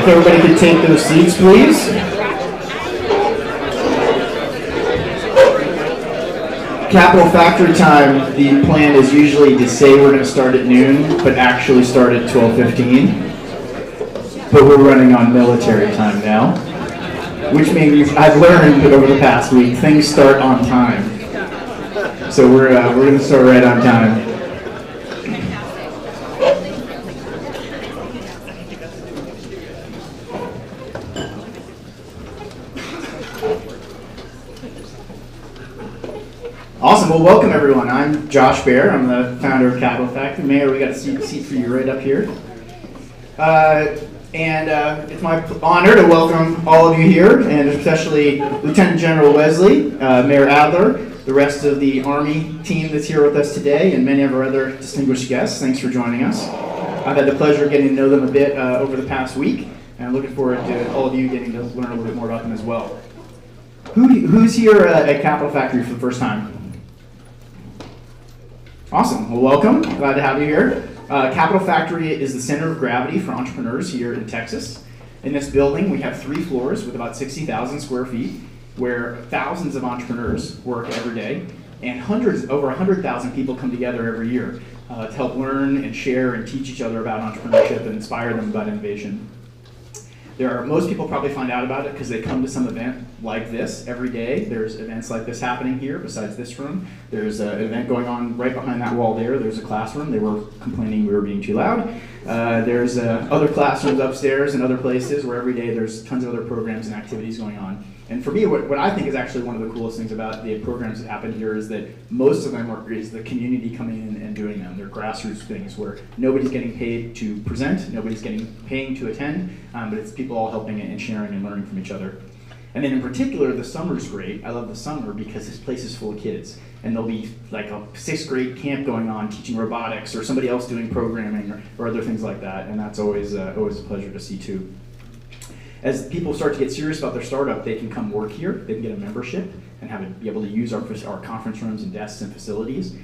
everybody could take those seats, please. Capital Factory time, the plan is usually to say we're going to start at noon, but actually start at 12:15. But we're running on military time now, which means I've learned that over the past week, things start on time. So we're going to start right on time. Awesome. Well, welcome everyone. I'm Josh Baer. I'm the founder of Capital Factory. Mayor, we got a seat for you right up here. It's my honor to welcome all of you here, and especially Lieutenant General Wesley, Mayor Adler, the rest of the Army team that's here with us today, and many of our other distinguished guests. Thanks for joining us. I've had the pleasure of getting to know them a bit over the past week, and I'm looking forward to all of you getting to learn a little bit more about them as well. Who's here at Capital Factory for the first time? Awesome. Well, welcome. Glad to have you here. Capital Factory is the center of gravity for entrepreneurs here in Texas. In this building, we have 3 floors with about 60,000 square feet, where thousands of entrepreneurs work every day, and over 100,000 people come together every year to help learn and share and teach each other about entrepreneurship and inspire them about innovation. Most people probably find out about it because they come to some event like this every day. There's events like this happening here besides this room. There's an event going on right behind that wall there. There's a classroom. They were complaining we were being too loud. There's other classrooms upstairs and other places where every day there's tons of other programs and activities going on. And for me, what I think is actually one of the coolest things about the programs that happen here is that most of them is the community coming in and doing them. They're grassroots things where nobody's getting paid to present, nobody's paying to attend, but it's people all helping and sharing and learning from each other. And then in particular, the summer's great. I love the summer because this place is full of kids. And there'll be like a 6th grade camp going on teaching robotics or somebody else doing programming or other things like that. And that's always a pleasure to see too. As people start to get serious about their startup, they can come work here, they can get a membership, and be able to use our conference rooms and desks and facilities.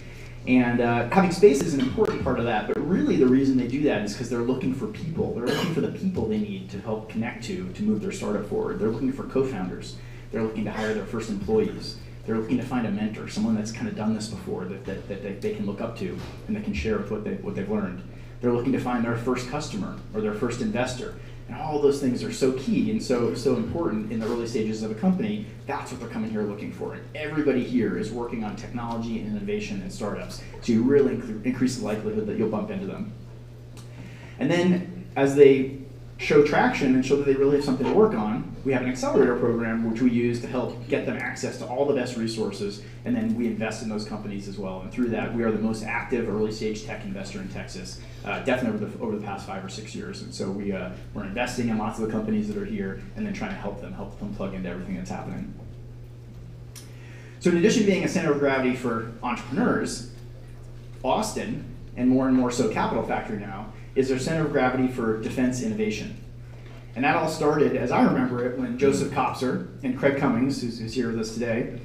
And having space is an important part of that, but really the reason they do that is because they're looking for people. They're looking for the people they need to help connect to move their startup forward. They're looking for co-founders. They're looking to hire their first employees. They're looking to find a mentor, someone that's kind of done this before that they can look up to and that can share with what they've learned. They're looking to find their first customer or their first investor. And all those things are so key and so important in the early stages of a company. That's what they're coming here looking for. And everybody here is working on technology and innovation and startups to really increase the likelihood that you'll bump into them. And then as they show traction and show that they really have something to work on, we have an Accelerator Program which we use to help get them access to all the best resources, and then we invest in those companies as well. And through that, we are the most active early stage tech investor in Texas, definitely over the past 5 or 6 years. And so we're investing in lots of the companies that are here and then trying to help them plug into everything that's happening. So in addition to being a center of gravity for entrepreneurs, Austin, and more so Capital Factory now, is their center of gravity for defense innovation. And that all started, as I remember it, when Joseph Kopser and Craig Cummings, who's here with us today,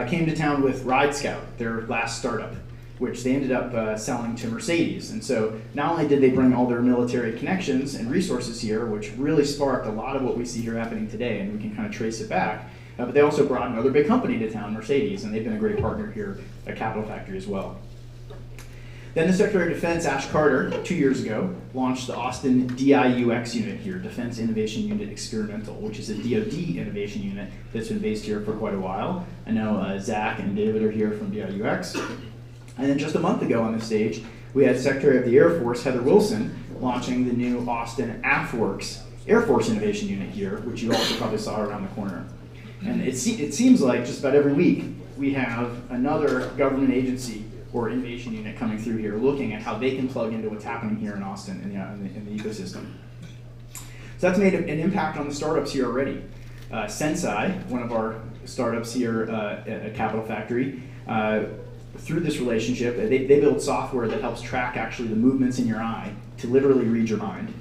came to town with Ride Scout, their last startup, which they ended up selling to Mercedes. And so not only did they bring all their military connections and resources here, which really sparked a lot of what we see here happening today, and we can kind of trace it back, but they also brought another big company to town, Mercedes, and they've been a great partner here at Capital Factory as well. Then the Secretary of Defense, Ash Carter, 2 years ago, launched the Austin DIUX unit here, Defense Innovation Unit Experimental, which is a DoD innovation unit that's been based here for quite a while. I know Zach and David are here from DIUX. And then just a month ago on this stage, we had Secretary of the Air Force, Heather Wilson, launching the new Austin AFWorks Air Force Innovation Unit here, which you also probably saw around the corner. And it seems like just about every week, we have another government agency or innovation unit coming through here, looking at how they can plug into what's happening here in Austin in the ecosystem. So that's made an impact on the startups here already. Sensei, one of our startups here at Capital Factory, through this relationship, they build software that helps track actually the movements in your eye to literally read your mind.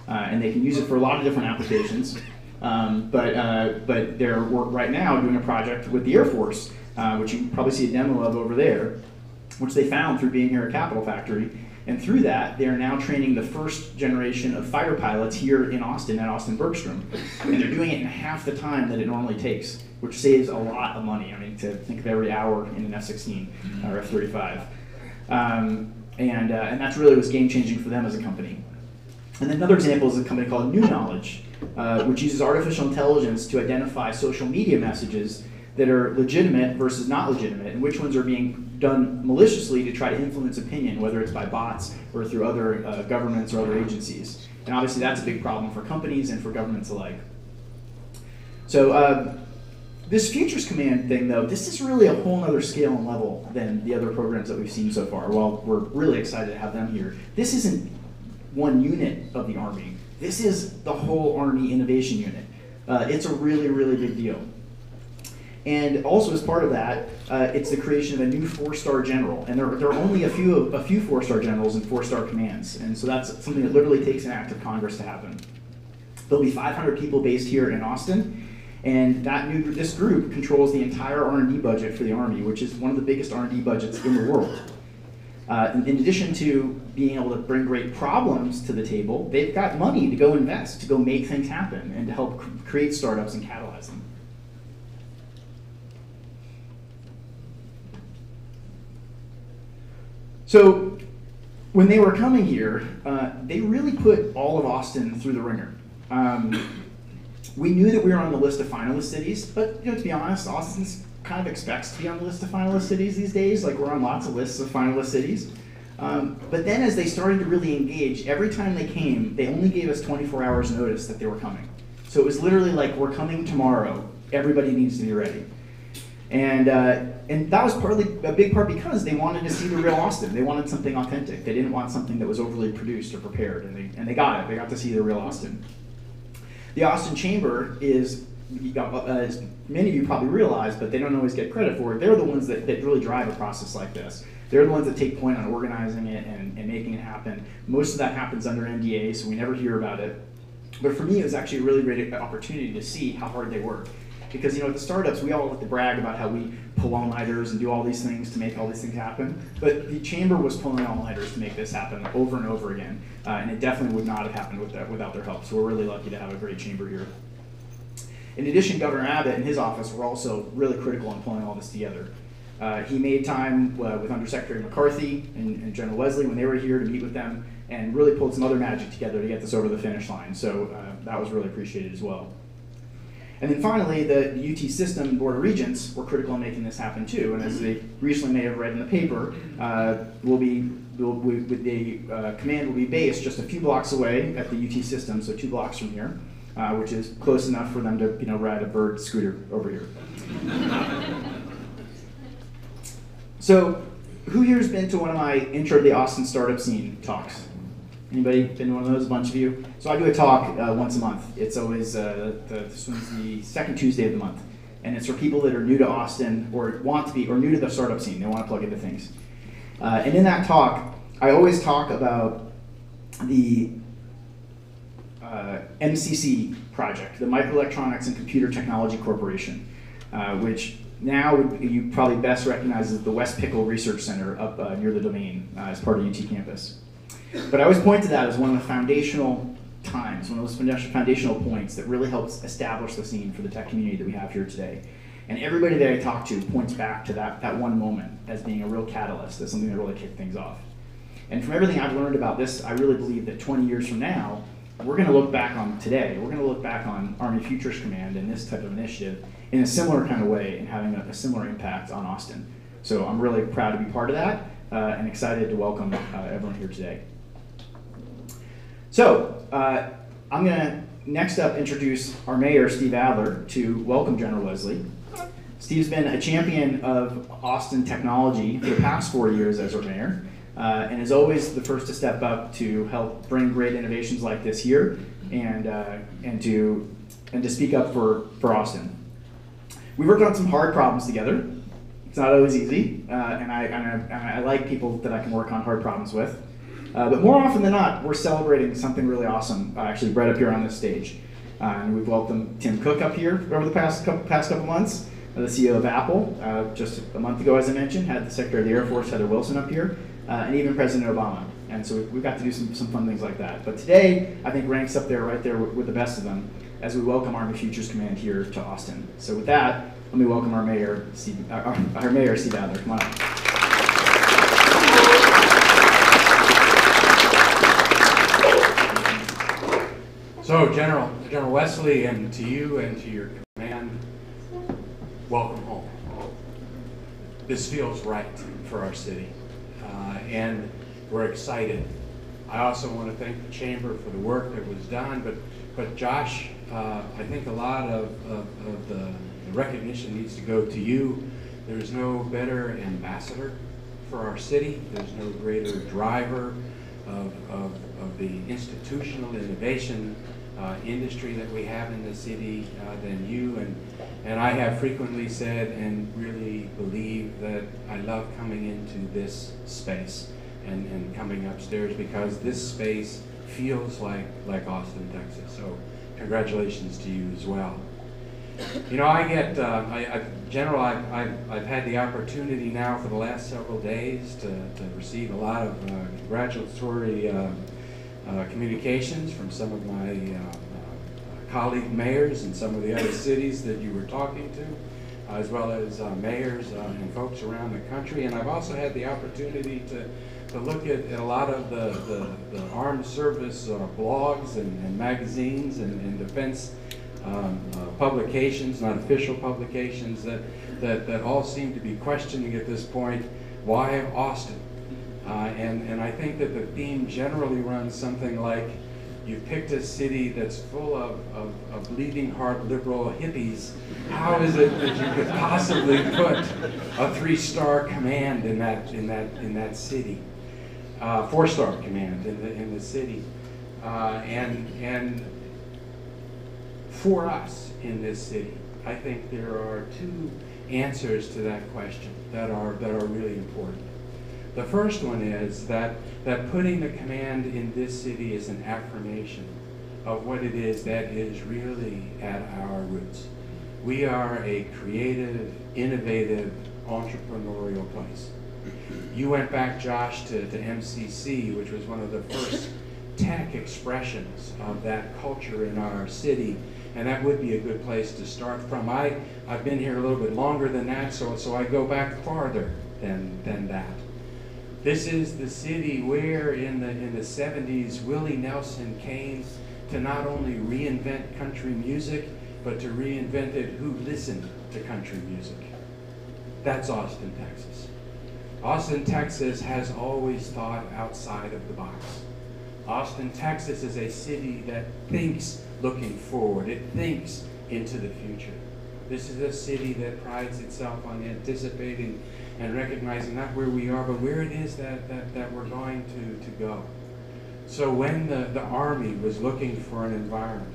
And they can use it for a lot of different applications. But they're right now doing a project with the Air Force, which you can probably see a demo of over there, which they found through being here at Capital Factory. And through that, they are now training the first generation of fighter pilots here in Austin at Austin Bergstrom. And they're doing it in half the time that it normally takes, which saves a lot of money. I mean, to think of every hour in an F-16 or F-35. And that's really what's game-changing for them as a company. And then another example is a company called New Knowledge, which uses artificial intelligence to identify social media messages that are legitimate versus not legitimate, and which ones are being done maliciously to try to influence opinion, whether it's by bots or through other governments or other agencies. And obviously that's a big problem for companies and for governments alike. So this Futures Command thing, though, this is really a whole other scale and level than the other programs that we've seen so far. While we're really excited to have them here, this isn't one unit of the Army. This is the whole Army Innovation Unit. It's a really, really big deal. And also as part of that, it's the creation of a new 4-star general. And there are only a few 4-star generals and 4-star commands. And so that's something that literally takes an act of Congress to happen. There'll be 500 people based here in Austin. And this group controls the entire R&D budget for the Army, which is one of the biggest R&D budgets in the world. In addition to being able to bring great problems to the table, they've got money to go invest, to go make things happen, and to help create startups and catalyze them. So when they were coming here, they really put all of Austin through the ringer. We knew that we were on the list of finalist cities, but to be honest, Austin kind of expects to be on the list of finalist cities these days. Like, we're on lots of lists of finalist cities. But then as they started to really engage, every time they came, they only gave us 24 hours notice that they were coming. So it was literally like, we're coming tomorrow, everybody needs to be ready. And that was a big part because they wanted to see the real Austin. They wanted something authentic. They didn't want something that was overly produced or prepared, and they got it. They got to see the real Austin. The Austin Chamber is, as many of you probably realize, but they don't always get credit for it, they're the ones that really drive a process like this. They're the ones that take point on organizing it and making it happen. Most of that happens under NDA, so we never hear about it. But for me, it was actually a really great opportunity to see how hard they work. Because at the startups, we all like to brag about how we pull all-nighters and do all these things to make all these things happen. But the chamber was pulling all-nighters to make this happen over and over again. And it definitely would not have happened without their help. So we're really lucky to have a great chamber here. In addition, Governor Abbott and his office were also really critical in pulling all this together. He made time with Undersecretary McCarthy and General Wesley when they were here to meet with them, and really pulled some other magic together to get this over the finish line. So that was really appreciated as well. And then finally, the UT System Board of Regents were critical in making this happen too. And as they recently may have read in the paper, the command will be based just a few blocks away at the UT System, so 2 blocks from here, which is close enough for them to ride a bird scooter over here. So, who here has been to one of my Intro to the Austin Startup Scene talks? Anybody been to one of those? A bunch of you? So I do a talk once a month. It's always, this one's the second Tuesday of the month. And it's for people that are new to Austin or want to be, or new to the startup scene. They want to plug into things. And in that talk, I always talk about the MCC project, the Microelectronics and Computer Technology Corporation, which now you probably best recognize as the West Pickle Research Center up near the Domain as part of UT campus. But I always point to that as one of the foundational times, one of those foundational points that really helps establish the scene for the tech community that we have here today. And everybody that I talk to points back to that one moment as being a real catalyst, as something that really kicked things off. And from everything I've learned about this, I really believe that 20 years from now, we're going to look back on today, we're going to look back on Army Futures Command and this type of initiative in a similar kind of way and having a similar impact on Austin. So I'm really proud to be part of that and excited to welcome everyone here today. So I'm going to next up introduce our mayor, Steve Adler, to welcome General Wesley. Steve's been a champion of Austin technology for the past 4 years as our mayor, and is always the first to step up to help bring great innovations like this here, and to speak up for Austin. We worked on some hard problems together. It's not always easy, and I like people that I can work on hard problems with. But more often than not, we're celebrating something really awesome, actually right up here on this stage. And we've welcomed Tim Cook up here over the past couple months, the CEO of Apple. Just a month ago, as I mentioned, had the Secretary of the Air Force, Heather Wilson, up here. and even President Obama. And so we've got to do some fun things like that. But today, I think ranks up there, right there with the best of them, as we welcome Army Futures Command here to Austin. So with that, let me welcome our Mayor, Steve Adler. Come on up. So, General Wesley, and to you and to your command, welcome home. This feels right for our city, and we're excited. I also want to thank the Chamber for the work that was done, but Josh, I think a lot of the recognition needs to go to you. There's no better ambassador for our city. There's no greater driver of the institutional innovation industry that we have in the city than you. And I have frequently said and really believe that I love coming into this space and coming upstairs, because this space feels like Austin, Texas. So congratulations to you as well. You know, General, I've had the opportunity now for the last several days to receive a lot of congratulatory communications from some of my colleague mayors in some of the other cities that you were talking to, as well as mayors and folks around the country. And I've also had the opportunity to look at a lot of the armed service blogs and magazines and defense publications, not official publications, that all seem to be questioning at this point, why Austin? And I think that the theme generally runs something like, you picked a city that's full of bleeding heart liberal hippies. How is it that you could possibly put a 3-star command in that city? 4-star command in the city, and for us in this city, I think there are 2 answers to that question that are really important. The first one is that putting the command in this city is an affirmation of what it is that is really at our roots. We are a creative, innovative, entrepreneurial place. You went back, Josh, to MCC, which was one of the first tech expressions of that culture in our city, and that would be a good place to start from. I've been here a little bit longer than that, so I go back farther than that. This is the city where in the 70s, Willie Nelson came to not only reinvent country music, but to reinvent it who listened to country music. That's Austin, Texas. Austin, Texas has always thought outside of the box. Austin, Texas is a city that thinks looking forward. It thinks into the future. This is a city that prides itself on anticipating and recognizing not where we are, but where it is that we're going to go. So when the Army was looking for an environment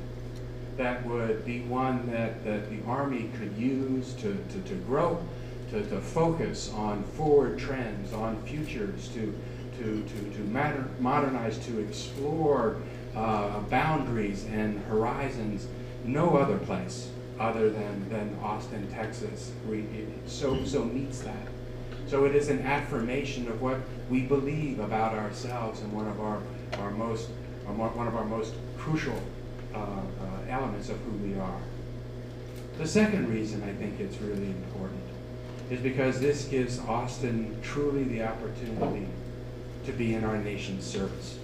that would be one that the Army could use to grow, to focus on forward trends, on futures, to modernize, to explore boundaries and horizons, no other place other than Austin, Texas, so meets that. So it is an affirmation of what we believe about ourselves and one of our most crucial elements of who we are. The second reason I think it's really important is because this gives Austin truly the opportunity to be in our nation's service.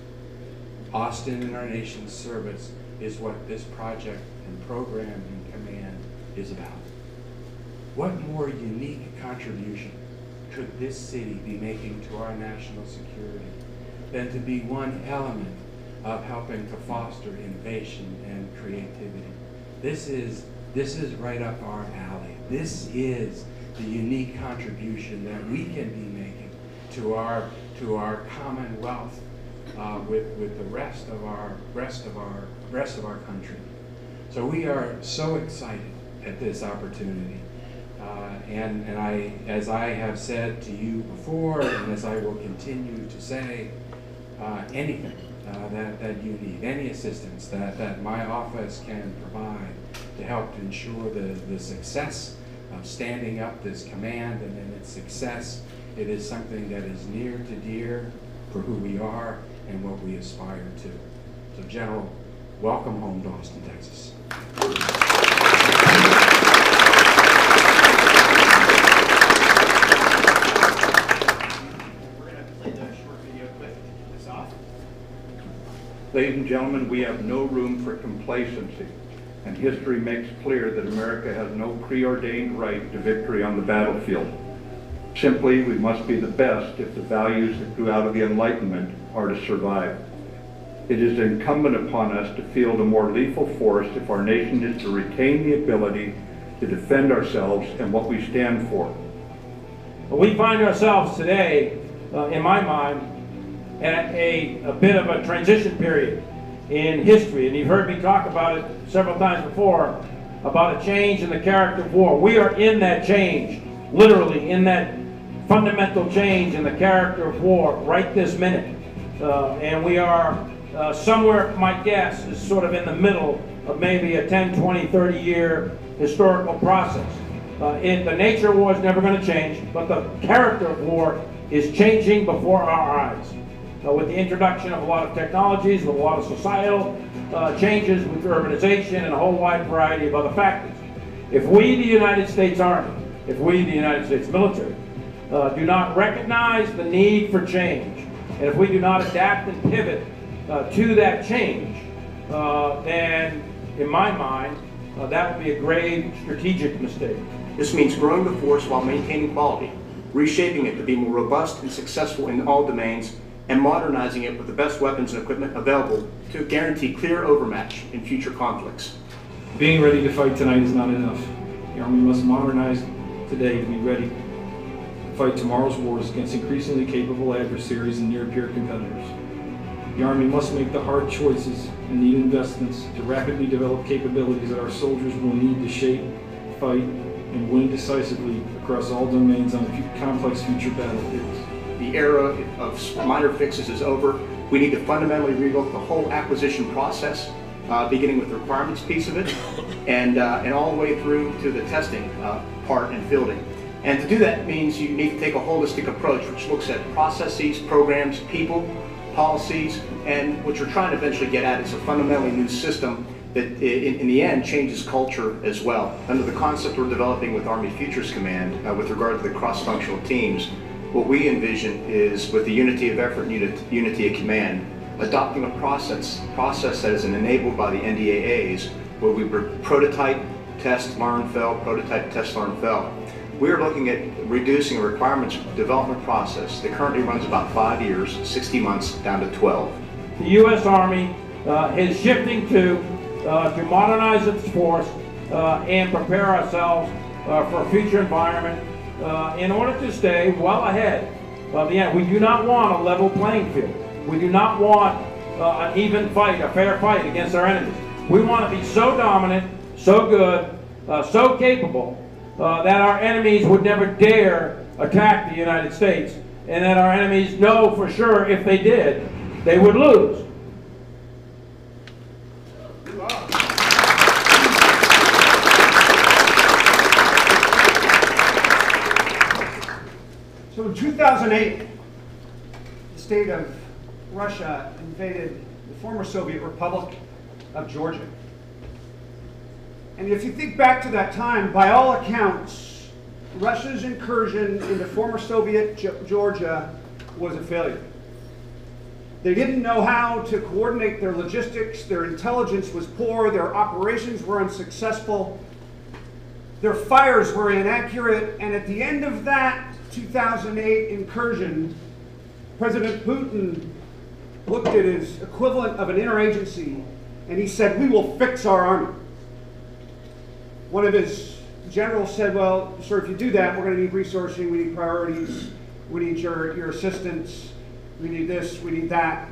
Austin in our nation's service is what this project and program and command is about. What more unique contribution could this city be making to our national security than to be one element of helping to foster innovation and creativity? This is right up our alley. This is the unique contribution that we can be making to our commonwealth with the rest of our country. So we are so excited at this opportunity, and as I have said to you before, and as I will continue to say, anything that you need, any assistance that my office can provide to help to ensure the success of standing up this command and then its success It is something that is near to dear for who we are and what we aspire to. So, General, welcome home to Austin, Texas. We're going to play the short video clip to kick this off. Ladies and gentlemen, we have no room for complacency, and history makes clear that America has no preordained right to victory on the battlefield. Simply, we must be the best if the values that grew out of the Enlightenment are to survive. It is incumbent upon us to field a more lethal force if our nation is to retain the ability to defend ourselves and what we stand for. We find ourselves today, in my mind, at a bit of a transition period in history, and you've heard me talk about it several times before, about a change in the character of war. We are in that change, literally in that fundamental change in the character of war right this minute. And we are somewhere, my guess, is sort of in the middle of maybe a 10, 20, 30-year historical process. The nature of war is never going to change, but the character of war is changing before our eyes. With the introduction of a lot of technologies, with a lot of societal changes, with urbanization and a whole wide variety of other factors. If we, the United States Army, if we, the United States military, do not recognize the need for change, and if we do not adapt and pivot to that change, then, in my mind, that would be a grave strategic mistake. This means growing the force while maintaining quality, reshaping it to be more robust and successful in all domains, and modernizing it with the best weapons and equipment available to guarantee clear overmatch in future conflicts. Being ready to fight tonight is not enough. The Army must modernize today to be ready to fight tomorrow's wars against increasingly capable adversaries and near-peer competitors. The Army must make the hard choices and need investments to rapidly develop capabilities that our soldiers will need to shape, fight, and win decisively across all domains on complex future battlefields. The era of minor fixes is over. We need to fundamentally relook the whole acquisition process, beginning with the requirements piece of it, and all the way through to the testing part and fielding. And to do that means you need to take a holistic approach, which looks at processes, programs, people, policies, and what you're trying to eventually get at is a fundamentally new system that in the end changes culture as well. Under the concept we're developing with Army Futures Command with regard to the cross-functional teams, what we envision is, with the unity of effort and unity of command, adopting a process that is enabled by the NDAAs, where we prototype, test, learn, fail, prototype, test, learn, fail. We're looking at reducing a requirements development process that currently runs about 5 years, 60 months, down to 12. The U.S. Army is shifting to modernize its force and prepare ourselves for a future environment in order to stay well ahead of the end. We do not want a level playing field. We do not want an even fight, a fair fight against our enemies. We want to be so dominant, so good, so capable that our enemies would never dare attack the United States, and that our enemies know for sure if they did, they would lose. So in 2008, the state of Russia invaded the former Soviet Republic of Georgia. And if you think back to that time, by all accounts, Russia's incursion into former Soviet Georgia was a failure. They didn't know how to coordinate their logistics, their intelligence was poor, their operations were unsuccessful, their fires were inaccurate, and at the end of that 2008 incursion, President Putin looked at his equivalent of an interagency and he said, "We will fix our army." One of his generals said, "Well, sir, if you do that, we're going to need resourcing, we need priorities, we need your assistance, we need this, we need that."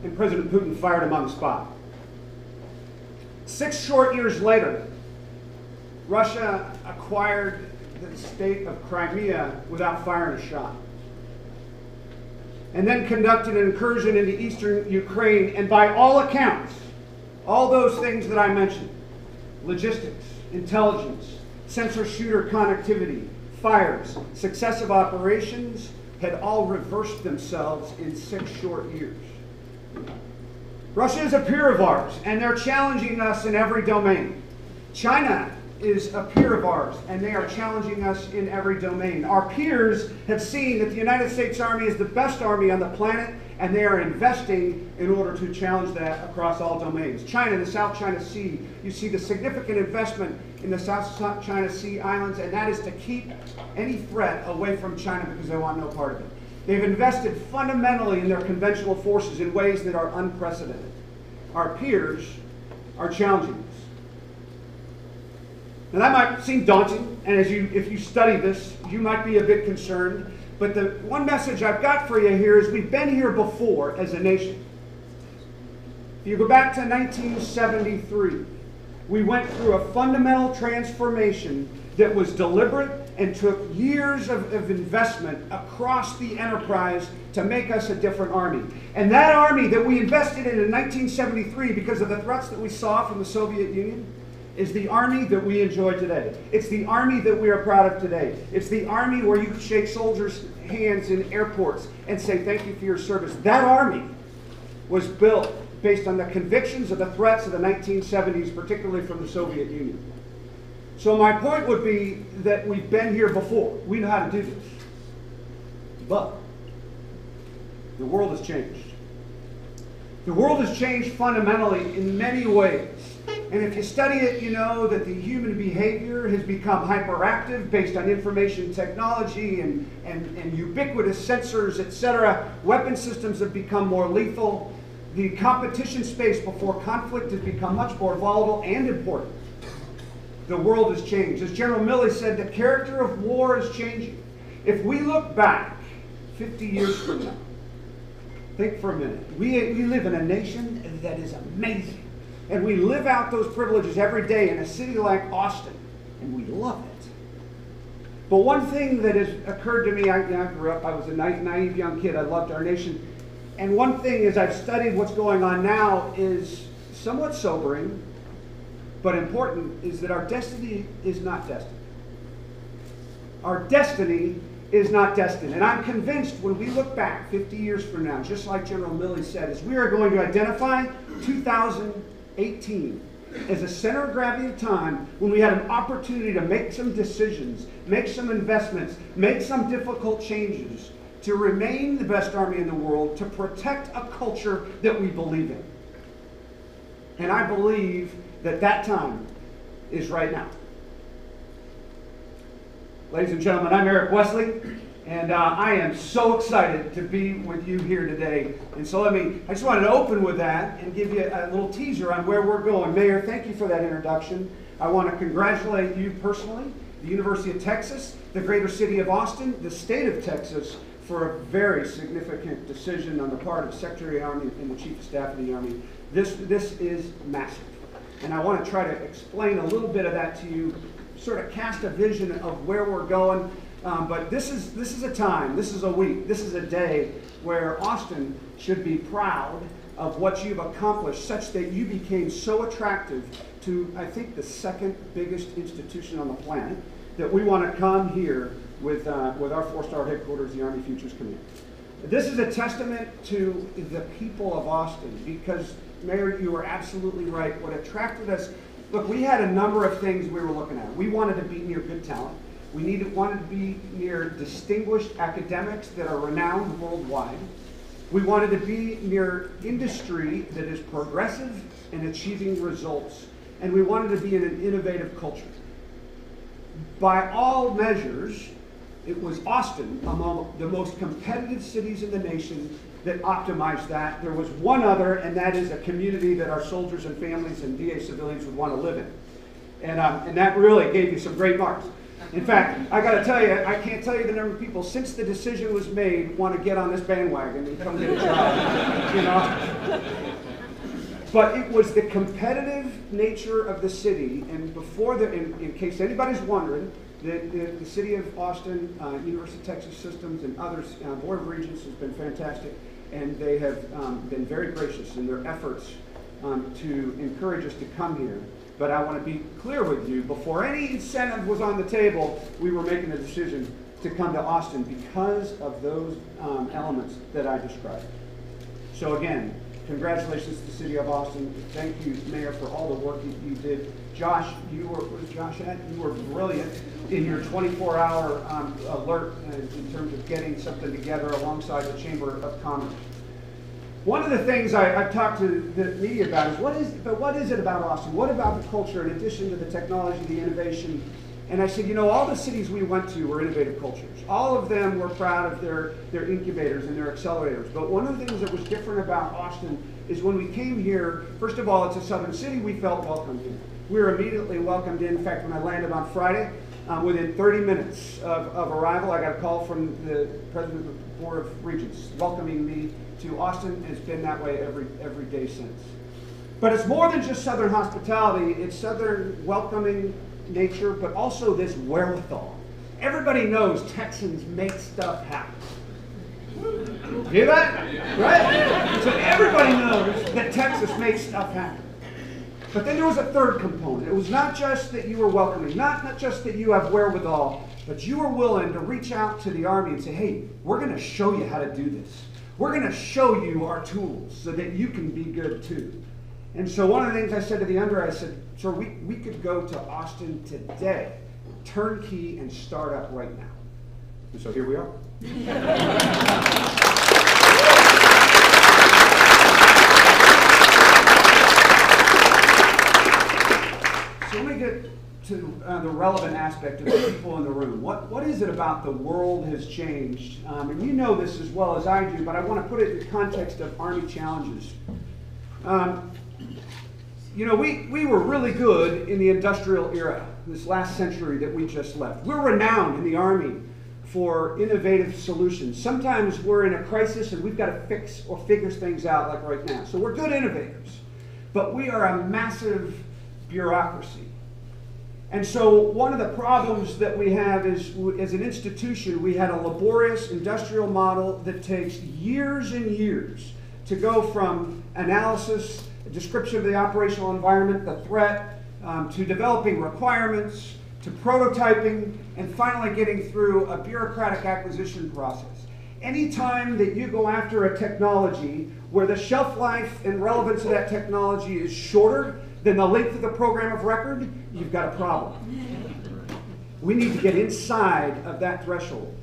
And President Putin fired him on the spot. 6 short years later, Russia acquired the state of Crimea without firing a shot, and then conducted an incursion into eastern Ukraine, and by all accounts, all those things that I mentioned, logistics, intelligence, sensor shooter connectivity, fires, successive operations had all reversed themselves in 6 short years. Russia is a peer of ours, and they're challenging us in every domain. China is a peer of ours, and they are challenging us in every domain. Our peers have seen that the United States Army is the best army on the planet, and they are investing in order to challenge that across all domains. China, the South China Sea, you see the significant investment in the South China Sea islands, and that is to keep any threat away from China because they want no part of it. They've invested fundamentally in their conventional forces in ways that are unprecedented. Our peers are challenging us. Now that might seem daunting, and if you study this, you might be a bit concerned. But the one message I've got for you here is we've been here before as a nation. If you go back to 1973, we went through a fundamental transformation that was deliberate and took years of investment across the enterprise to make us a different army. And that army that we invested in 1973 because of the threats that we saw from the Soviet Union is the army that we enjoy today. It's the army that we are proud of today. It's the army where you shake soldiers' hands in airports and say thank you for your service. That army was built based on the convictions of the threats of the 1970s, particularly from the Soviet Union. So my point would be that we've been here before. We know how to do this. But the world has changed. The world has changed fundamentally in many ways. And if you study it, you know that the human behavior has become hyperactive based on information technology and ubiquitous sensors, etc. Weapon systems have become more lethal. The competition space before conflict has become much more volatile and important. The world has changed. As General Milley said, the character of war is changing. If we look back 50 years from now, think for a minute. We live in a nation that is amazing. And we live out those privileges every day in a city like Austin. And we love it. But one thing that has occurred to me, I grew up, I was a naive young kid. I loved our nation. And one thing as I've studied what's going on now is somewhat sobering, but important, is that our destiny is not destined. Our destiny is not destined. And I'm convinced when we look back 50 years from now, just like General Milley said, is we are going to identify 2018 as a center of gravity of time when we had an opportunity to make some decisions, make some investments, make some difficult changes to remain the best army in the world, to protect a culture that we believe in. And I believe that that time is right now. Ladies and gentlemen, I'm Eric Wesley, and I am so excited to be with you here today. And so I just wanted to open with that and give you a little teaser on where we're going. Mayor, thank you for that introduction. I want to congratulate you personally, the University of Texas, the greater city of Austin, the state of Texas, for a very significant decision on the part of Secretary of the Army and the Chief of Staff of the Army. This is massive. And I want to try to explain a little bit of that to you, sort of cast a vision of where we're going. But this is a time, this is a week, this is a day where Austin should be proud of what you've accomplished, such that you became so attractive to, I think, the second biggest institution on the planet, that we want to come here with our 4-star headquarters, the Army Futures Command. This is a testament to the people of Austin, because, Mayor, you are absolutely right. What attracted us, look, we had a number of things we were looking at. We wanted to be near good talent. We wanted to be near distinguished academics that are renowned worldwide. We wanted to be near industry that is progressive and achieving results. And we wanted to be in an innovative culture. By all measures, it was Austin among the most competitive cities in the nation that optimized that. There was one other, and that is a community that our soldiers and families and VA civilians would want to live in. And that really gave you some great marks. In fact, I got to tell you, I can't tell you the number of people since the decision was made want to get on this bandwagon and come get a job, you know. But it was the competitive nature of the city, and before in case anybody's wondering, the city of Austin, University of Texas Systems, and others, Board of Regents has been fantastic, and they have been very gracious in their efforts to encourage us to come here. But I want to be clear with you, before any incentive was on the table, we were making a decision to come to Austin because of those elements that I described. So again, congratulations to the City of Austin. Thank you, Mayor, for all the work you did. Josh, you were brilliant in your 24-hour alert in terms of getting something together alongside the Chamber of Commerce. One of the things I've talked to the media about is what is it about Austin? What about the culture in addition to the technology, the innovation? And I said, you know, all the cities we went to were innovative cultures. All of them were proud of their incubators and their accelerators. But one of the things that was different about Austin is when we came here, first of all, it's a southern city, we felt welcomed in. We were immediately welcomed in. In fact, when I landed on Friday, within 30 minutes of arrival, I got a call from the president of the Board of Regents welcoming me to Austin, and it's been that way every day since. But it's more than just southern hospitality. It's southern welcoming nature, but also this wherewithal. Everybody knows Texans make stuff happen. Hear that? Right? So everybody knows that Texas makes stuff happen. But then there was a third component. It was not just that you were welcoming, not just that you have wherewithal, but you were willing to reach out to the Army and say, hey, we're going to show you how to do this. We're going to show you our tools so that you can be good too. And so one of the things I said to the Under, I said, sir, we could go to Austin today, turnkey and start up right now. And so here we are. So let me get to the relevant aspect of the people in the room. What is it about the world has changed? And you know this as well as I do, but I want to put it in the context of Army challenges. You know, we were really good in the industrial era, this last century that we just left. We're renowned in the Army for innovative solutions. Sometimes we're in a crisis and we've got to fix or figure things out like right now. So we're good innovators, but we are a massive bureaucracy. And so one of the problems that we have is, as an institution, we had a laborious industrial model that takes years and years to go from analysis, a description of the operational environment, the threat, to developing requirements, to prototyping, and finally getting through a bureaucratic acquisition process. Anytime that you go after a technology where the shelf life and relevance of that technology is shorter than the length of the program of record, you've got a problem. We need to get inside of that threshold.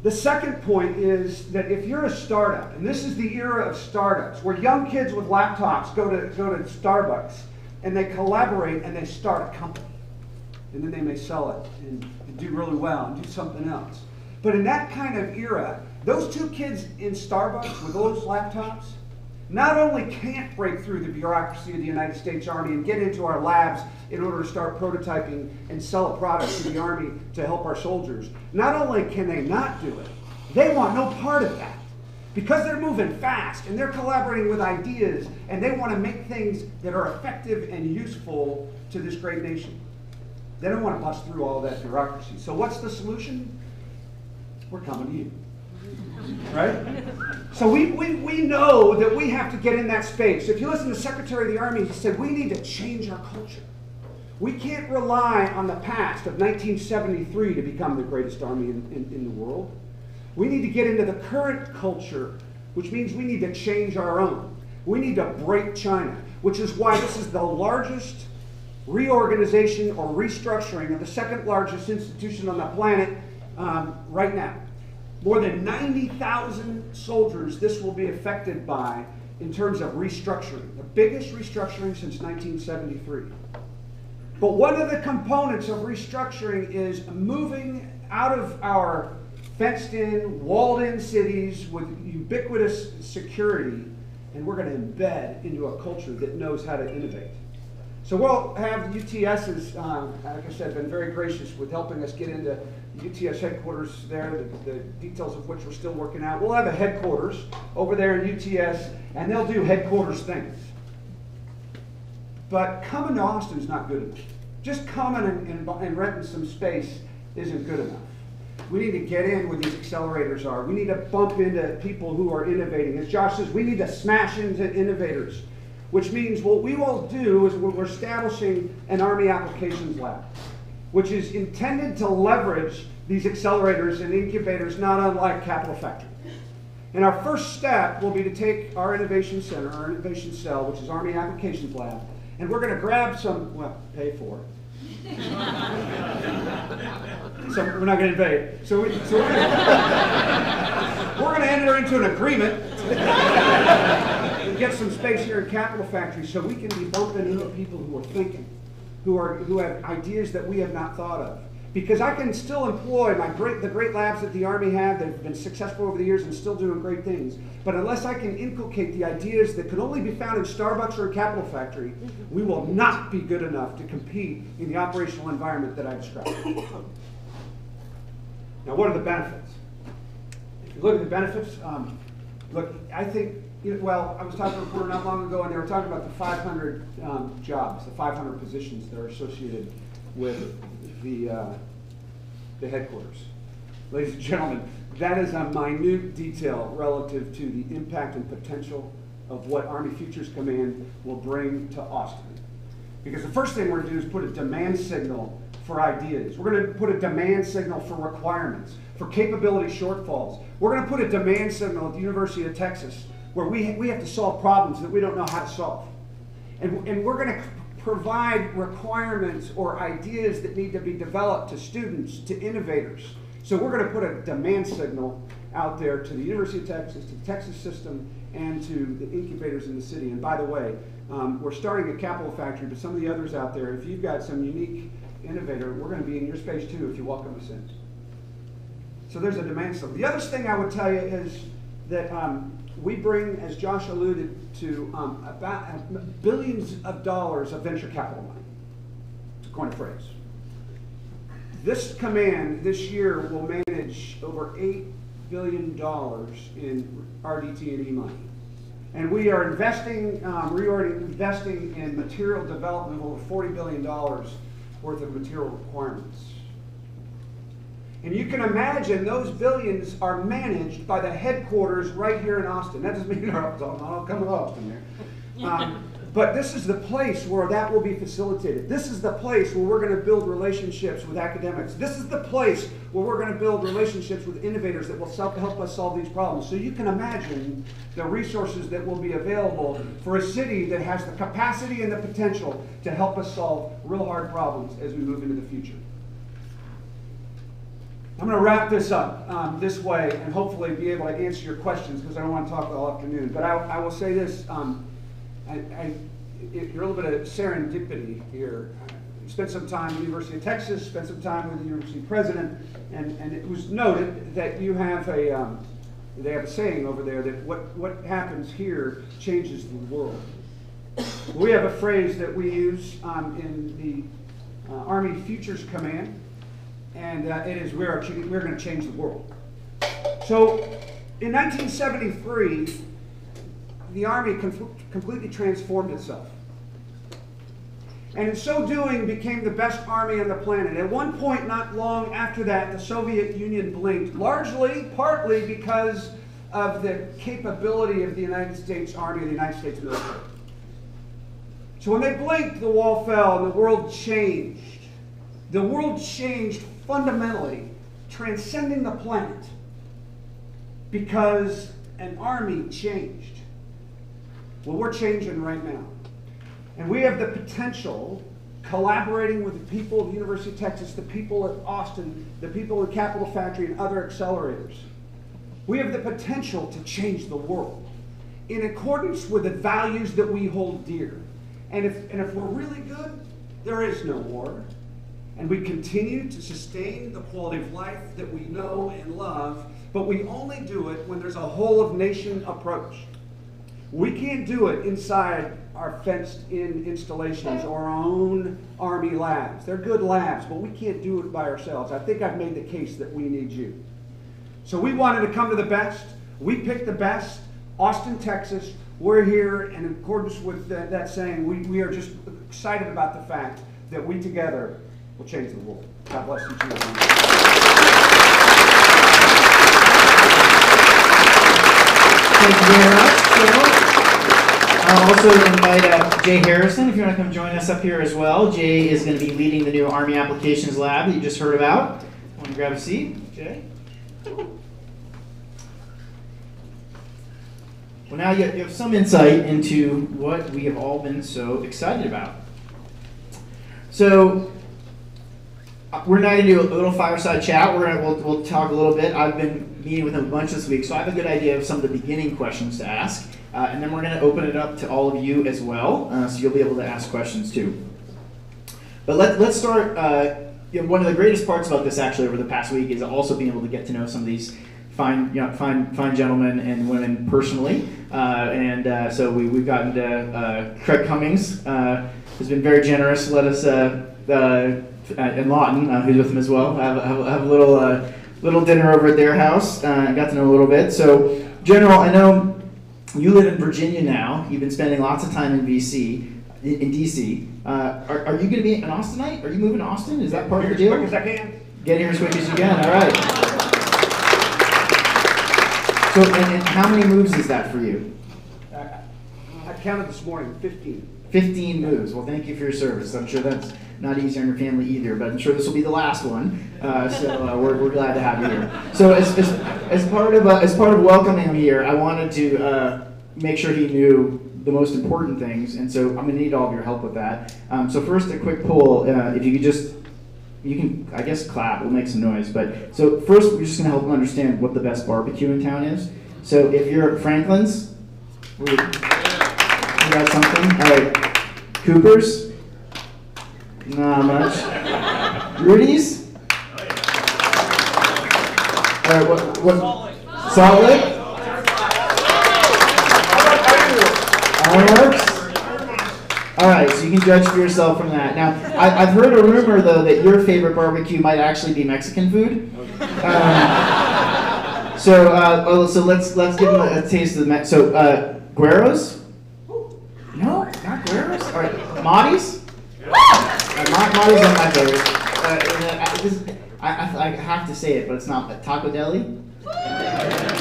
The second point is that if you're a startup, and this is the era of startups, where young kids with laptops go to Starbucks and they collaborate and they start a company. And then they may sell it and do really well and do something else. But in that kind of era, those two kids in Starbucks with those laptops not only can't break through the bureaucracy of the United States Army and get into our labs in order to start prototyping and sell a product to the Army to help our soldiers, not only can they not do it, they want no part of that. Because they're moving fast and they're collaborating with ideas and they want to make things that are effective and useful to this great nation. They don't want to bust through all of that bureaucracy. So what's the solution? We're coming to you. Right? So we know that we have to get in that space. If you listen to Secretary of the Army, he said we need to change our culture. We can't rely on the past of 1973 to become the greatest army in the world. We need to get into the current culture, which means we need to change our own. We need to break China, which is why this is the largest reorganization or restructuring of the second largest institution on the planet right now. More than 90,000 soldiers this will be affected by in terms of restructuring, the biggest restructuring since 1973. But one of the components of restructuring is moving out of our fenced-in, walled-in cities with ubiquitous security, and we're going to embed into a culture that knows how to innovate. So we'll have UTS's, like I said, been very gracious with helping us get into UTS headquarters there, the details of which we're still working out. We'll have a headquarters over there in UTS, and they'll do headquarters things. But coming to Austin is not good enough. Just coming and renting some space isn't good enough. We need to get in where these accelerators are. We need to bump into people who are innovating. As Josh says, we need to smash into innovators. which means what we will do is we're establishing an Army Applications Lab, which is intended to leverage these accelerators and incubators not unlike Capital Factory. And our first step will be to take our innovation center, our innovation cell, which is Army Applications Lab, and we're going to grab some, well, pay for it. So we're not going to invade. So we're going to enter into an agreement and get some space here in Capital Factory so we can be bumping into people who are thinking, who have ideas that we have not thought of. Because I can still employ the great labs that the Army have that have been successful over the years and still doing great things. But unless I can inculcate the ideas that can only be found in Starbucks or a Capital Factory, we will not be good enough to compete in the operational environment that I described. Now, what are the benefits? If you look at the benefits, look, I think, well, I was talking to a reporter not long ago, and they were talking about the 500 jobs, the 500 positions that are associated with the headquarters. Ladies and gentlemen, that is a minute detail relative to the impact and potential of what Army Futures Command will bring to Austin. Because the first thing we're going to do is put a demand signal for ideas. We're going to put a demand signal for requirements, for capability shortfalls. We're going to put a demand signal at the University of Texas where we have to solve problems that we don't know how to solve. And we're going to provide requirements or ideas that need to be developed to students, to innovators. So we're going to put a demand signal out there to the University of Texas, to the Texas system, and to the incubators in the city. And by the way, we're starting at Capital Factory, but some of the others out there, if you've got some unique innovator, we're going to be in your space too if you welcome us in. So there's a demand signal. The other thing I would tell you is that we bring, as Josh alluded to, about billions of dollars of venture capital money, to coin a phrase. This command this year will manage over $8 billion in RDT&E money. And we are investing, we are investing in material development of over $40 billion worth of material requirements. And you can imagine those billions are managed by the headquarters right here in Austin. That doesn't mean I'll come to Austin there. But this is the place where that will be facilitated. This is the place where we're going to build relationships with academics. This is the place where we're going to build relationships with innovators that will help us solve these problems. So you can imagine the resources that will be available for a city that has the capacity and the potential to help us solve real hard problems as we move into the future. I'm going to wrap this up this way and hopefully be able to answer your questions because I don't want to talk all afternoon. But I will say this. You're a little bit of serendipity here. Spent some time at the University of Texas, spent some time with the university president, and it was noted that you have they have a saying over there that what happens here changes the world. We have a phrase that we use in the Army Futures Command, and it is we're going to change the world. So in 1973, the Army completely transformed itself. And in so doing, became the best army on the planet. At one point, not long after that, the Soviet Union blinked, partly because of the capability of the United States Army and the United States military. So when they blinked, the wall fell and the world changed. The world changed fundamentally, transcending the planet, because an army changed. Well, we're changing right now. And we have the potential, collaborating with the people of the University of Texas, the people at Austin, the people at Capital Factory, and other accelerators. We have the potential to change the world in accordance with the values that we hold dear. And if we're really good, there is no war. And we continue to sustain the quality of life that we know and love, but we only do it when there's a whole-of-nation approach. We can't do it inside our fenced-in installations or our own Army labs. They're good labs, but we can't do it by ourselves. I think I've made the case that we need you. So we wanted to come to the best. We picked the best. Austin, Texas. We're here, and in accordance with that saying, we are just excited about the fact that we together will change the world. God bless you. Thank you very much, Phil. I'll also invite Jay Harrison, if you want to come join us up here as well. Jay is going to be leading the new Army Applications Lab that you just heard about. Want to grab a seat, Jay? Well, now you have some insight into what we have all been so excited about. So, we're now going to do a little fireside chat. We'll talk a little bit. I've been meeting with him a bunch this week, so I have a good idea of some of the beginning questions to ask. And then we're going to open it up to all of you as well, so you'll be able to ask questions too. But let's start. One of the greatest parts about this actually over the past week is also being able to get to know some of these fine gentlemen and women personally. So we've gotten to Craig Cummings, who's been very generous to let us, and Lawton, who's with him as well, have a little dinner over at their house. I got to know a little bit. So, General, I know you live in Virginia now. You've been spending lots of time in DC. Are you going to be an Austinite? Are you moving to Austin? Is that part of the deal? As quick as I can. Get here as quick as you can. All right. So, and how many moves is that for you? I counted this morning, 15. 15 moves. Well, thank you for your service. I'm sure that's not easy on your family either, but I'm sure this will be the last one. We're glad to have you here. So, as part of welcoming him here, I wanted to make sure he knew the most important things, and so I'm going to need all of your help with that. So first, a quick poll. If you could you can, I guess, clap. We'll make some noise. But so first, we're just going to help him understand what the best barbecue in town is. So if you're at Franklin's, we got something. All right, Cooper's, not much. Rudy's. All right, what? Salt Lake. Ironworks? All right, so you can judge for yourself from that. Now, I've heard a rumor, though, that your favorite barbecue might actually be Mexican food. So let's give them a taste of the So, Guero's? No, not Guero's? All right, Marty's? Marty's one of my favorites. I have to say it, but it's not. Taco Deli?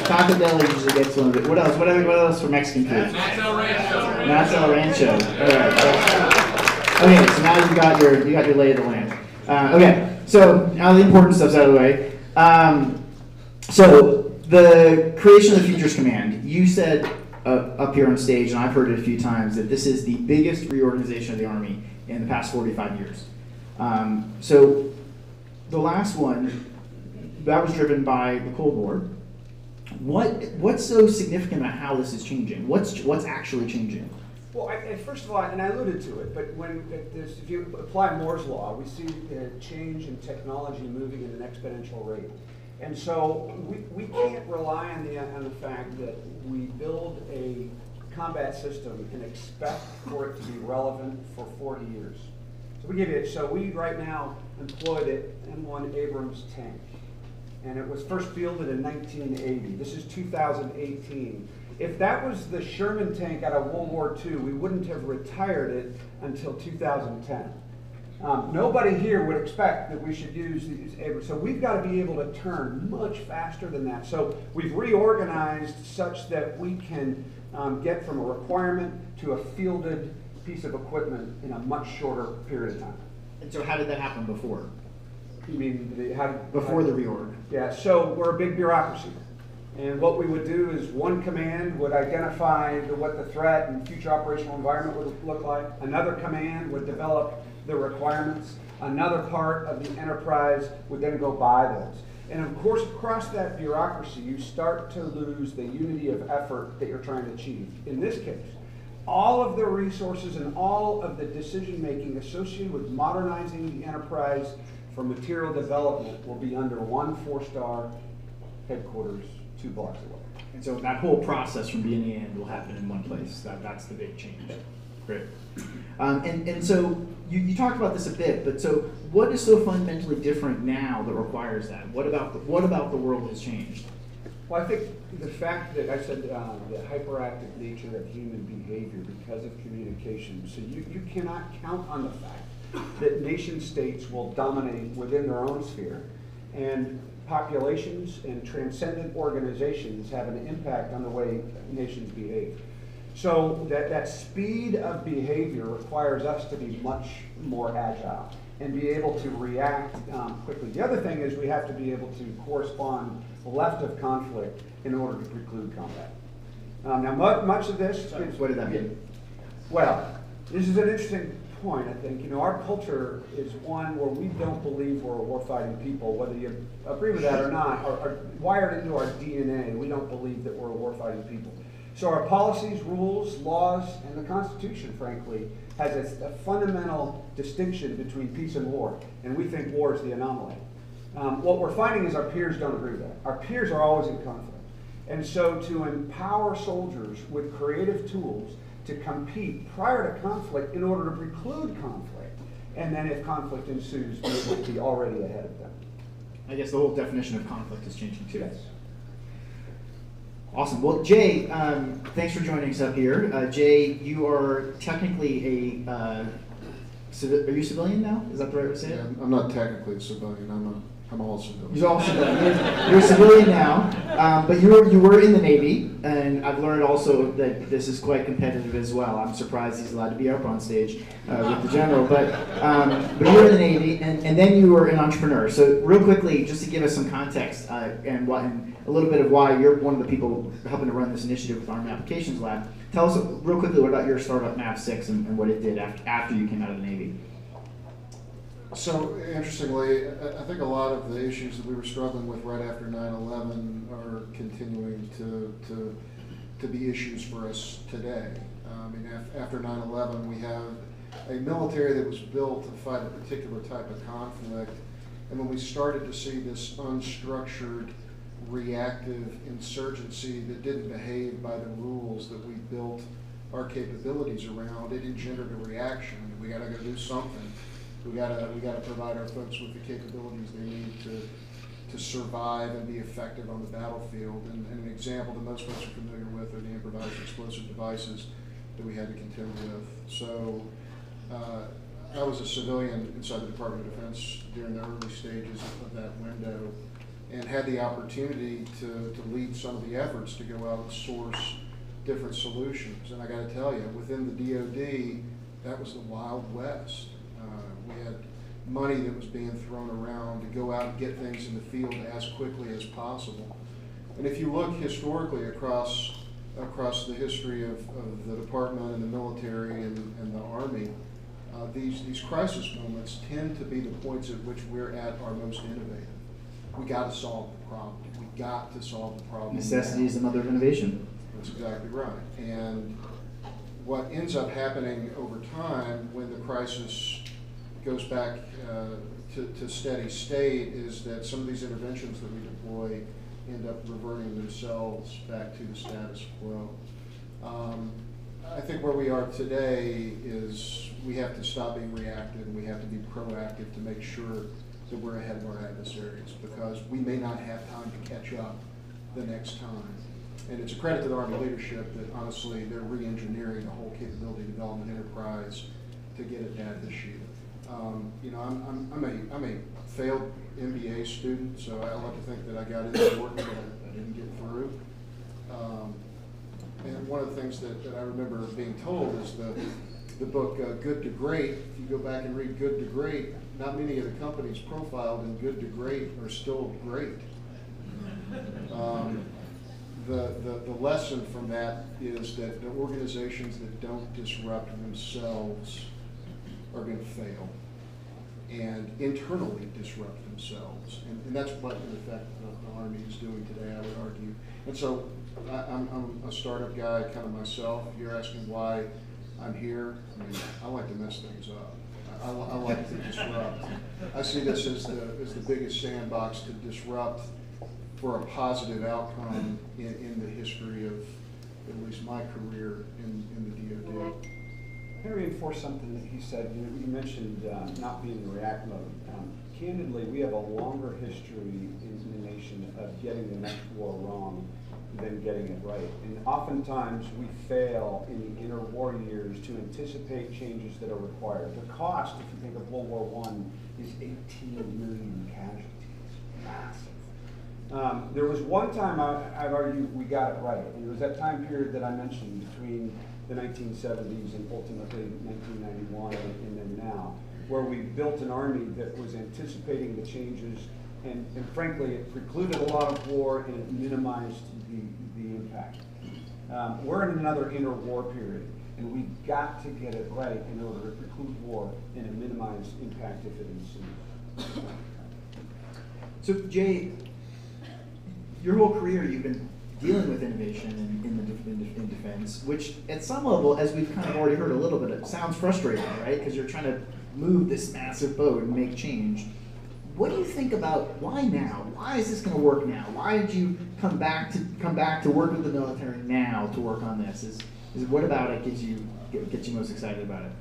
Taco Deli usually gets one of it. What else? What else for Mexican food? Nacho Rancho. All right. Okay, so now you got your lay of the land. Okay, so now the important stuff's out of the way. So the creation of the Futures Command. You said up here on stage, and I've heard it a few times, that this is the biggest reorganization of the Army in the past 45 years. So the last one, that was driven by the Cold War. What's so significant about how this is changing? What's actually changing? Well, first of all, and I alluded to it, but if you apply Moore's law, we see change in technology moving at an exponential rate. And so we can't rely on the fact that we build a combat system and expect for it to be relevant for 40 years. So we right now employ the M1 Abrams tank. And it was first fielded in 1980. This is 2018. If that was the Sherman tank out of World War II, we wouldn't have retired it until 2010. Nobody here would expect that we should use these Abrams. So we've got to be able to turn much faster than that. So we've reorganized such that we can get from a requirement to a fielded piece of equipment in a much shorter period of time. And so how did that happen before? You mean Before the reorg? Yeah, so we're a big bureaucracy. And what we would do is one command would identify what the threat and future operational environment would look like. Another command would develop the requirements. Another part of the enterprise would then go buy those. And of course, across that bureaucracy, you start to lose the unity of effort that you're trying to achieve. In this case, all of the resources and all of the decision-making associated with modernizing the enterprise for material development will be under one 4-star headquarters 2 blocks away. And so that whole process from beginning to end will happen in one place. That's the big change. Great. And so you talked about this a bit, but so what is so fundamentally different now that requires that? What about the world has changed? Well, I think the fact that I said the hyperactive nature of human behavior because of communication. So you cannot count on the fact that nation states will dominate within their own sphere, and populations and transcendent organizations have an impact on the way nations behave. So that speed of behavior requires us to be much more agile and be able to react quickly. The other thing is we have to be able to correspond left of conflict in order to preclude combat. Now, much of this is... What did that mean? Well, this is an interesting point, I think. You know, our culture is one where we don't believe we're a warfighting people. Whether you agree with that or not, are wired into our DNA. We don't believe that we're a warfighting people. So our policies, rules, laws, and the Constitution, frankly, has a fundamental distinction between peace and war, and we think war is the anomaly. What we're finding is our peers don't agree with that. Our peers are always in conflict. And so to empower soldiers with creative tools to compete prior to conflict in order to preclude conflict, and then if conflict ensues, be able to be already ahead of them. I guess the whole definition of conflict is changing too. Yes. Awesome. Well, Jay, thanks for joining us up here. Jay, you are technically are you civilian now? Is that the right way to say it? Yeah, I'm not technically a civilian. I'm all civilian. You're all civilian. You're a civilian now, but you were in the Navy, and I've learned also that this is quite competitive as well. I'm surprised he's allowed to be up on stage with the general, but you were in the Navy, and then you were an entrepreneur. So real quickly, just to give us some context and a little bit of why you're one of the people helping to run this initiative with Army Applications Lab. Tell us real quickly what about your startup MAV6 and what it did after you came out of the Navy. So, interestingly, I think a lot of the issues that we were struggling with right after 9/11 are continuing to be issues for us today. I mean, after 9/11, we have a military that was built to fight a particular type of conflict, and when we started to see this unstructured, reactive insurgency that didn't behave by the rules that we built our capabilities around, it engendered a reaction. I mean, we got to go do something. We gotta provide our folks with the capabilities they need to survive and be effective on the battlefield. And an example that most folks are familiar with are the improvised explosive devices that we had to contend with. So I was a civilian inside the Department of Defense during the early stages of that window, and had the opportunity to lead some of the efforts to go out and source different solutions. And I got to tell you, within the DoD, that was the Wild West. We had money that was being thrown around to go out and get things in the field as quickly as possible. And if you look historically across the history of the department and the military and the Army, these crisis moments tend to be the points at which we're at our most innovative. We got to solve the problem. We got to solve the problem. Necessity is the mother of innovation. That's exactly right. And what ends up happening over time when the crisis goes back to steady state is that some of these interventions that we deploy end up reverting themselves back to the status quo. I think where we are today is we have to stop being reactive and we have to be proactive to make sure that we're ahead of our adversaries, because we may not have time to catch up the next time. And it's a credit to the Army leadership that honestly they're re-engineering the whole capability development enterprise to get at that issue. You know, I'm a failed MBA student, so I like to think that I got into work that I didn't get through. And one of the things that I remember being told is the book Good to Great. If you go back and read Good to Great, not many of the companies profiled in Good to Great are still great. The lesson from that is that the organizations that don't disrupt themselves are going to fail and internally disrupt themselves. And that's what, in effect, the Army is doing today, I would argue. And so I'm a startup guy kind of myself. You're asking why I'm here. I mean, I like to mess things up. I like to disrupt. I see this as the biggest sandbox to disrupt for a positive outcome in the history of at least my career in the DoD. I'm going to reinforce something that he said. You mentioned not being in react mode. Candidly, we have a longer history in the nation of getting the next war wrong than getting it right. And oftentimes we fail in the interwar years to anticipate changes that are required. The cost, if you think of World War I, is 18 million casualties. Massive. There was one time I've argued we got it right, and it was that time period that I mentioned between the 1970s and ultimately 1991 and then now, where we built an army that was anticipating the changes, and frankly, it precluded a lot of war and it minimized the impact. We're in another interwar period, and we've got to get it right in order to preclude war and minimize impact if it ensues. So Jay, your whole career you've been dealing with innovation in defense, which at some level, as we've kind of already heard a little bit, it sounds frustrating, right? Because you're trying to move this massive boat and make change. What do you think about why now? Why is this going to work now? Why did you come back to work with the military now to work on this? Is what about it gets you most excited about it?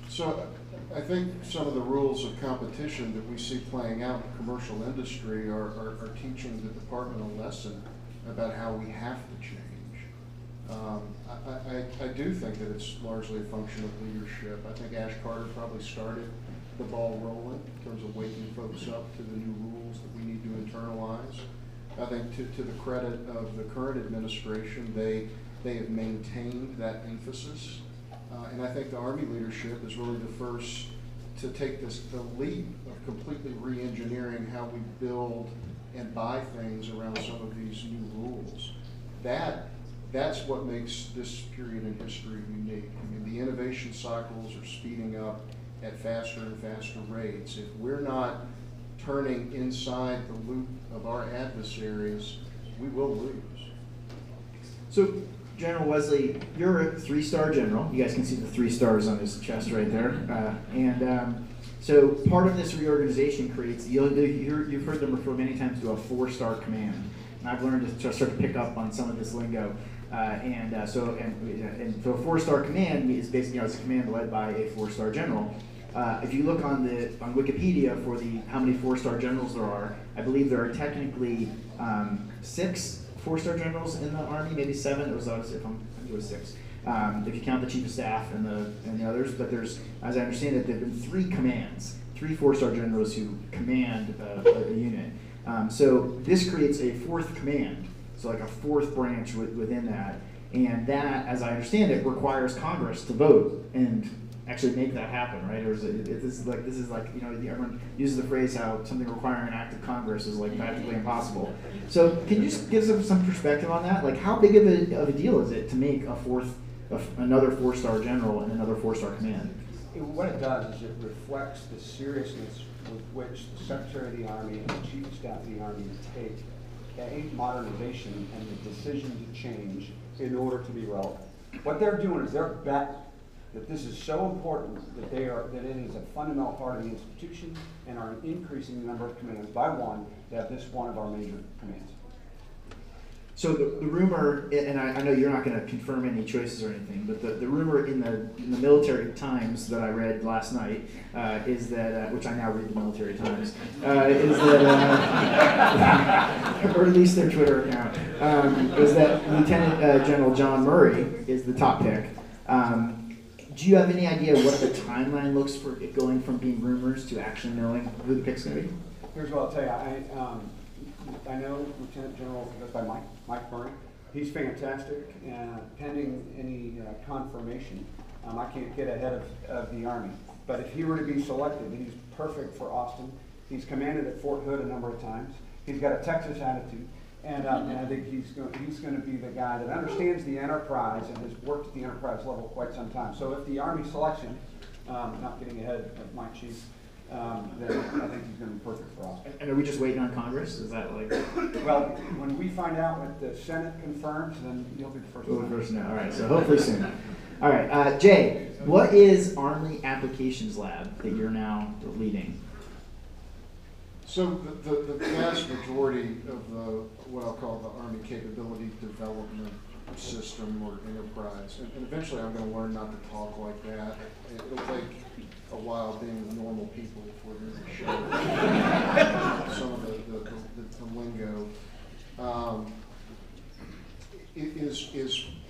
So I think some of the rules of competition that we see playing out in commercial industry are teaching the department a lesson about how we have to change. I do think that it's largely a function of leadership. I think Ash Carter probably started the ball rolling in terms of waking folks up to the new rules that we need to internalize. I think to the credit of the current administration, they have maintained that emphasis. And I think the Army leadership is really the first to take the leap of completely re-engineering how we build and buy things around some of these new rules. That's what makes this period in history unique. I mean, the innovation cycles are speeding up at faster and faster rates. If we're not turning inside the loop of our adversaries, we will lose. So, General Wesley, you're a 3-star general. You guys can see the 3 stars on his chest right there. So part of this reorganization creates, you've heard them refer many times to a 4-star command. And I've learned to start to pick up on some of this lingo. So a 4-star command is basically, it's a command led by a 4-star general. If you look on Wikipedia for how many 4-star generals there are, I believe there are technically 6 4-star generals in the Army, maybe 7. It was obviously, I think it was 6. If you count the chief of staff and the others, but there's, as I understand it, there've been 3 commands, 3 4-star generals who command a unit. So this creates a 4th command, so like a 4th branch within that, and that, as I understand it, requires Congress to vote and actually make that happen, right? Or this is like everyone uses the phrase how something requiring an act of Congress is like practically impossible. So can you just give us some perspective on that? Like, how big of a deal is it to make another 4-star general and another 4-star command? What it does is it reflects the seriousness with which the Secretary of the Army and the Chief of Staff of the Army take modernization and the decision to change in order to be relevant. What they're doing is they're betting that this is so important that it is a fundamental part of the institution, and are increasing the number of commands by 1 to have this one of our major commands. So the rumor, and I know you're not going to confirm any choices or anything, but the rumor in the Military Times that I read last night is that, which I now read the Military Times, is that, or at least their Twitter account, is that Lieutenant General John Murray is the top pick. Do you have any idea what the timeline looks for it going from being rumors to actually knowing who the pick's going to be? Here's what I'll tell you. I know Lieutenant General goes by Mike Murray. He's fantastic, and pending any confirmation, I can't get ahead of the Army. But if he were to be selected, he's perfect for Austin. He's commanded at Fort Hood a number of times. He's got a Texas attitude. And I think he's going to be the guy that understands the enterprise and has worked at the enterprise level quite some time. So if the Army selects him, not getting ahead of my chief, then I think he's going to be perfect for us. And are we just waiting on Congress? Is that like? Well, when we find out what the Senate confirms, then you'll be the first. We'll be the first to know. All right, so hopefully soon. All right, Jay, what is Army Applications Lab that you're now leading? So the vast majority of what I'll call the Army Capability Development System or enterprise, and eventually I'm going to learn not to talk like that. It'll take a while being with normal people before they're going to show some of the lingo. It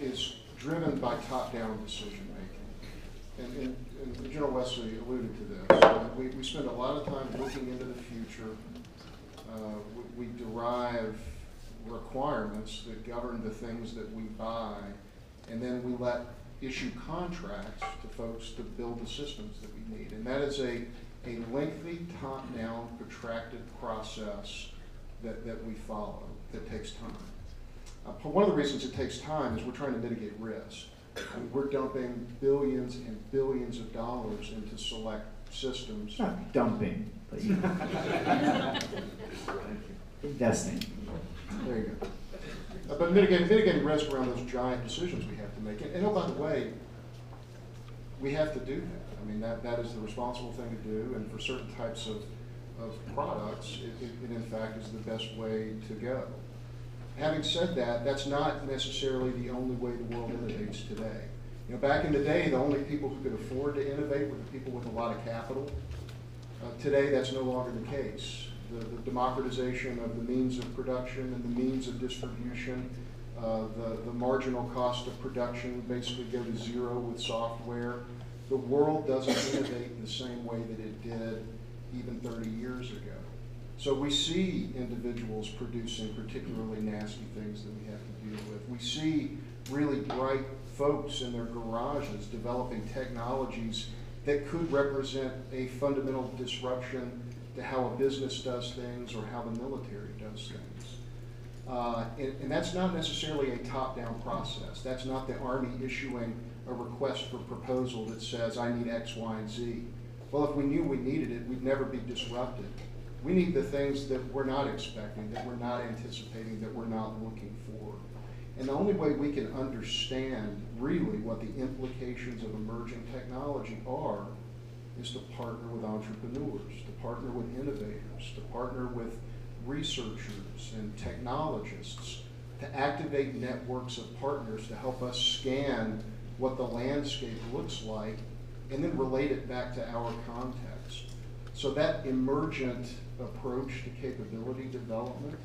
is driven by top-down decision making. And General Wesley alluded to this. We spend a lot of time looking into the future, we derive requirements that govern the things that we buy, and then we issue contracts to folks to build the systems that we need. And that is a lengthy, top-down, protracted process that we follow that takes time. One of the reasons it takes time is we're trying to mitigate risk. I mean, we're dumping billions and billions of dollars into select systems. Not dumping, but investing. There you go. But mitigating risk around those giant decisions we have to make. And oh, by the way, we have to do that. I mean, that is the responsible thing to do, and for certain types of products, it in fact is the best way to go. Having said that, that's not necessarily the only way the world innovates today. You know, back in the day, the only people who could afford to innovate were the people with a lot of capital. Today, that's no longer the case. The democratization of the means of production and the means of distribution, the marginal cost of production basically go to zero with software. The world doesn't innovate the same way that it did even 30 years ago. So we see individuals producing particularly nasty things that we have to deal with. We see really bright folks in their garages developing technologies that could represent a fundamental disruption to how a business does things or how the military does things. And that's not necessarily a top-down process. That's not the Army issuing a request for proposal that says, I need X, Y, and Z. Well, if we knew we needed it, we'd never be disrupted. We need the things that we're not expecting, that we're not anticipating, that we're not looking for. And the only way we can understand really what the implications of emerging technology are is to partner with entrepreneurs, to partner with innovators, to partner with researchers and technologists, to activate networks of partners to help us scan what the landscape looks like and then relate it back to our context. So that emergent approach to capability development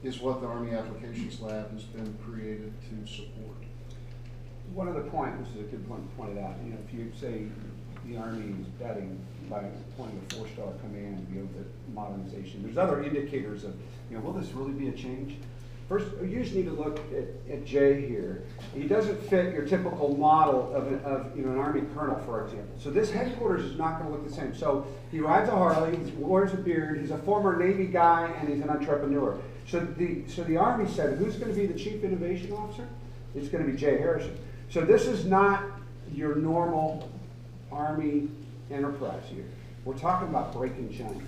is what the Army Applications Lab has been created to support. One other point, this is a good point pointed out, you know, if you say the Army is betting by appointing a 4-star command to go with modernization, there's other indicators of, you know, will this really be a change? First, you just need to look at Jay here. He doesn't fit your typical model of you know, an Army colonel, for example. So this headquarters is not going to look the same. So he rides a Harley, he wears a beard, he's a former Navy guy, and he's an entrepreneur. So the Army said, who's going to be the Chief Innovation Officer? It's going to be Jay Harrison. So this is not your normal Army enterprise here. We're talking about breaking China.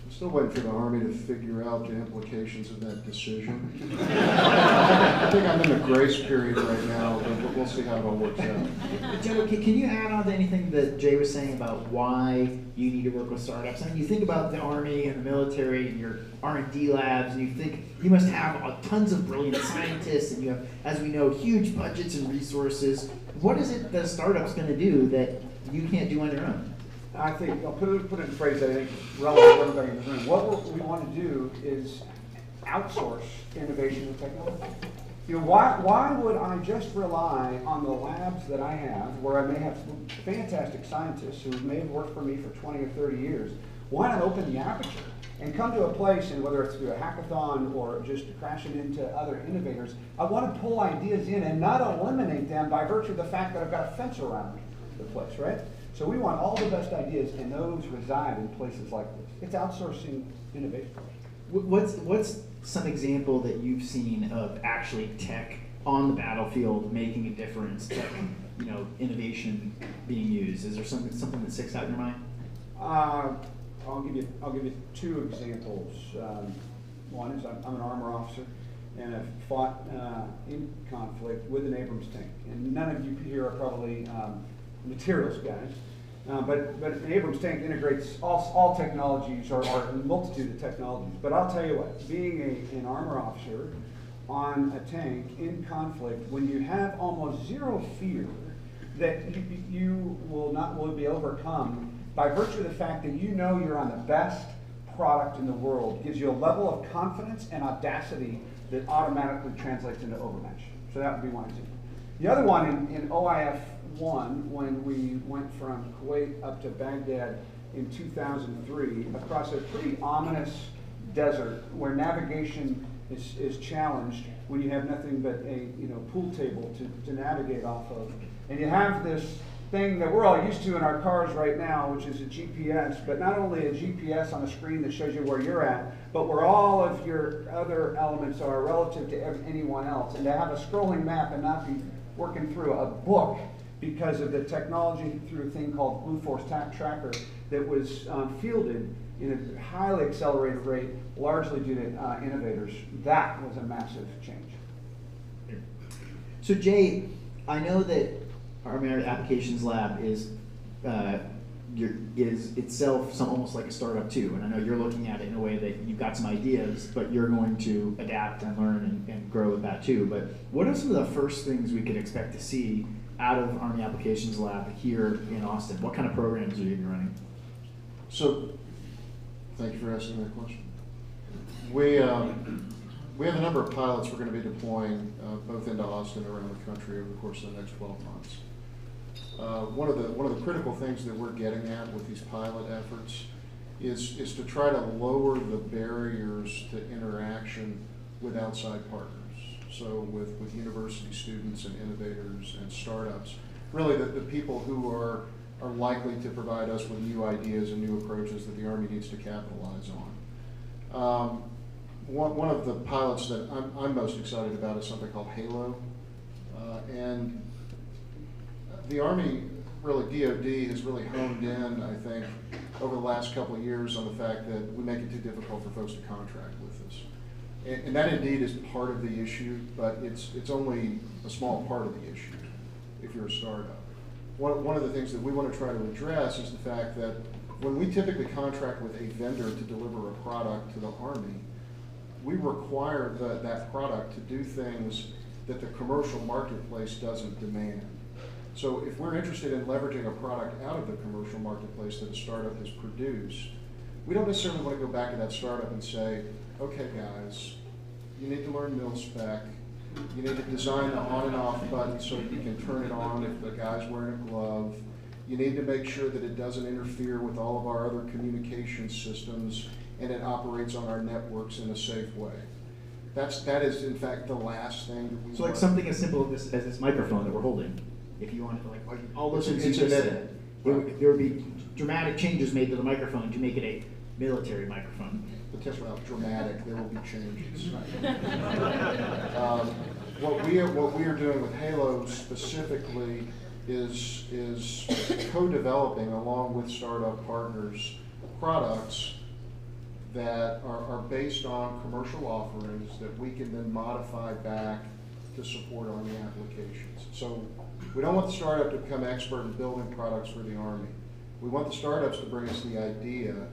I'm still waiting for the Army to figure out the implications of that decision. I think I'm in a grace period right now, but we'll see how it all works out. Joe, can you add on to anything that Jay was saying about why you need to work with startups? I mean, you think about the Army and the military and your R&D labs, and you think you must have tons of brilliant scientists, and you have, as we know, huge budgets and resources. What is it that a startup's going to do that you can't do on your own? I think, I'll put it in a phrase that I think is relevant to everybody in the room. What we want to do is outsource innovation and technology. You know, why would I just rely on the labs that I have, where I may have fantastic scientists who may have worked for me for 20 or 30 years? Why not open the aperture and come to a place, and whether it's through a hackathon or just crashing into other innovators, I want to pull ideas in and not eliminate them by virtue of the fact that I've got a fence around the place, right? So we want all the best ideas, and those reside in places like this. It's outsourcing innovation. What's some example that you've seen of actually tech on the battlefield making a difference, tech, you know, innovation being used? Is there something that sticks out in your mind? I'll give you two examples. One is I'm an armor officer, and I've fought in conflict with an Abrams tank. And none of you here are probably materials guys, but an Abrams tank integrates all technologies or a multitude of technologies. But I'll tell you what, being an armor officer on a tank in conflict, when you have almost zero fear that you will be overcome by virtue of the fact that you know you're on the best product in the world, gives you a level of confidence and audacity that automatically translates into overmatch. So that would be one example. The other one in OIF 1, when we went from Kuwait up to Baghdad in 2003 across a pretty ominous desert where navigation is challenged when you have nothing but a pool table to navigate off of. And you have this thing that we're all used to in our cars right now, which is a GPS, but not only a GPS on a screen that shows you where you're at, but where all of your other elements are relative to anyone else. And to have a scrolling map and not be working through a book because of the technology through a thing called Blue Force Tap Tracker that was fielded in a highly accelerated rate, largely due to innovators. That was a massive change. So Jay, I know that Army Applications Lab is itself almost like a startup too, and I know you're looking at it in a way that you've got some ideas, but you're going to adapt and learn and grow with that too. But what are some of the first things we could expect to see out of Army Applications Lab here in Austin? What kind of programs are you running? So, thank you for asking that question. We have a number of pilots we're going to be deploying both into Austin and around the country over the course of the next 12 months. One of the critical things that we're getting at with these pilot efforts is to try to lower the barriers to interaction with outside partners. So with university students and innovators and startups, really the people who are likely to provide us with new ideas and new approaches that the Army needs to capitalize on. One of the pilots that I'm most excited about is something called Halo. And the Army, really DOD, has really honed in, I think, over the last couple of years on the fact that we make it too difficult for folks to contract with us. And that indeed is part of the issue, but it's only a small part of the issue if you're a startup. One of the things that we want to try to address is the fact that when we typically contract with a vendor to deliver a product to the Army, we require that product to do things that the commercial marketplace doesn't demand. So if we're interested in leveraging a product out of the commercial marketplace that a startup has produced, we don't necessarily want to go back to that startup and say, okay guys, you need to learn mil-spec, you need to design the on and off button so you can turn it on if the guy's wearing a glove, you need to make sure that it doesn't interfere with all of our other communication systems and it operates on our networks in a safe way. That is in fact the last thing that we So like something as simple as this microphone that we're holding, if you wanted to like all those things you just said, there would be dramatic changes made to the microphone to make it a military microphone. Well, dramatic, there will be changes. What we are doing with Halo specifically is co-developing along with startup partners products that are based on commercial offerings that we can then modify back to support Army applications. So we don't want the startup to become expert in building products for the Army. We want the startups to bring us the idea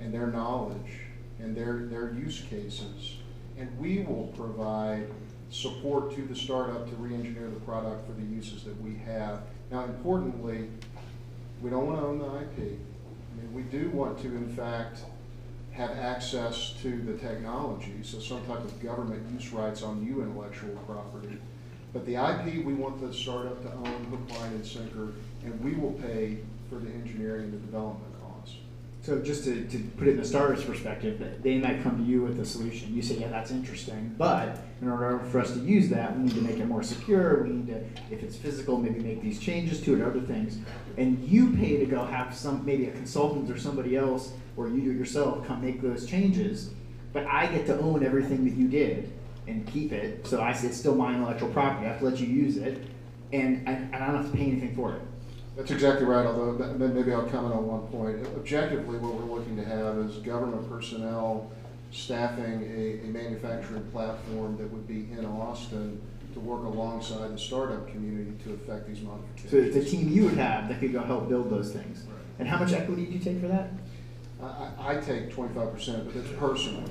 and their knowledge and their use cases, and we will provide support to the startup to re-engineer the product for the uses that we have. Now, importantly, we don't want to own the IP. I mean, we do want to, in fact, have access to the technology, so some type of government use rights on new intellectual property. But the IP, we want the startup to own hook, line, and sinker, and we will pay for the engineering and the development costs. So just to put it in the starter's perspective, they might come to you with a solution. You say, yeah, that's interesting, but in order for us to use that, we need to make it more secure. We need to, if it's physical, maybe make these changes to it or other things. And you pay to go have maybe a consultant or somebody else, or you do it yourself, come make those changes, but I get to own everything that you did and keep it, so it's still my intellectual property. I have to let you use it, and I don't have to pay anything for it. That's exactly right, although maybe I'll comment on one point. Objectively, what we're looking to have is government personnel staffing a manufacturing platform that would be in Austin to work alongside the startup community to affect these modifications. So it's a team you would have that could go help build those things. Right. And how much equity do you take for that? I take 25%, but it's personal.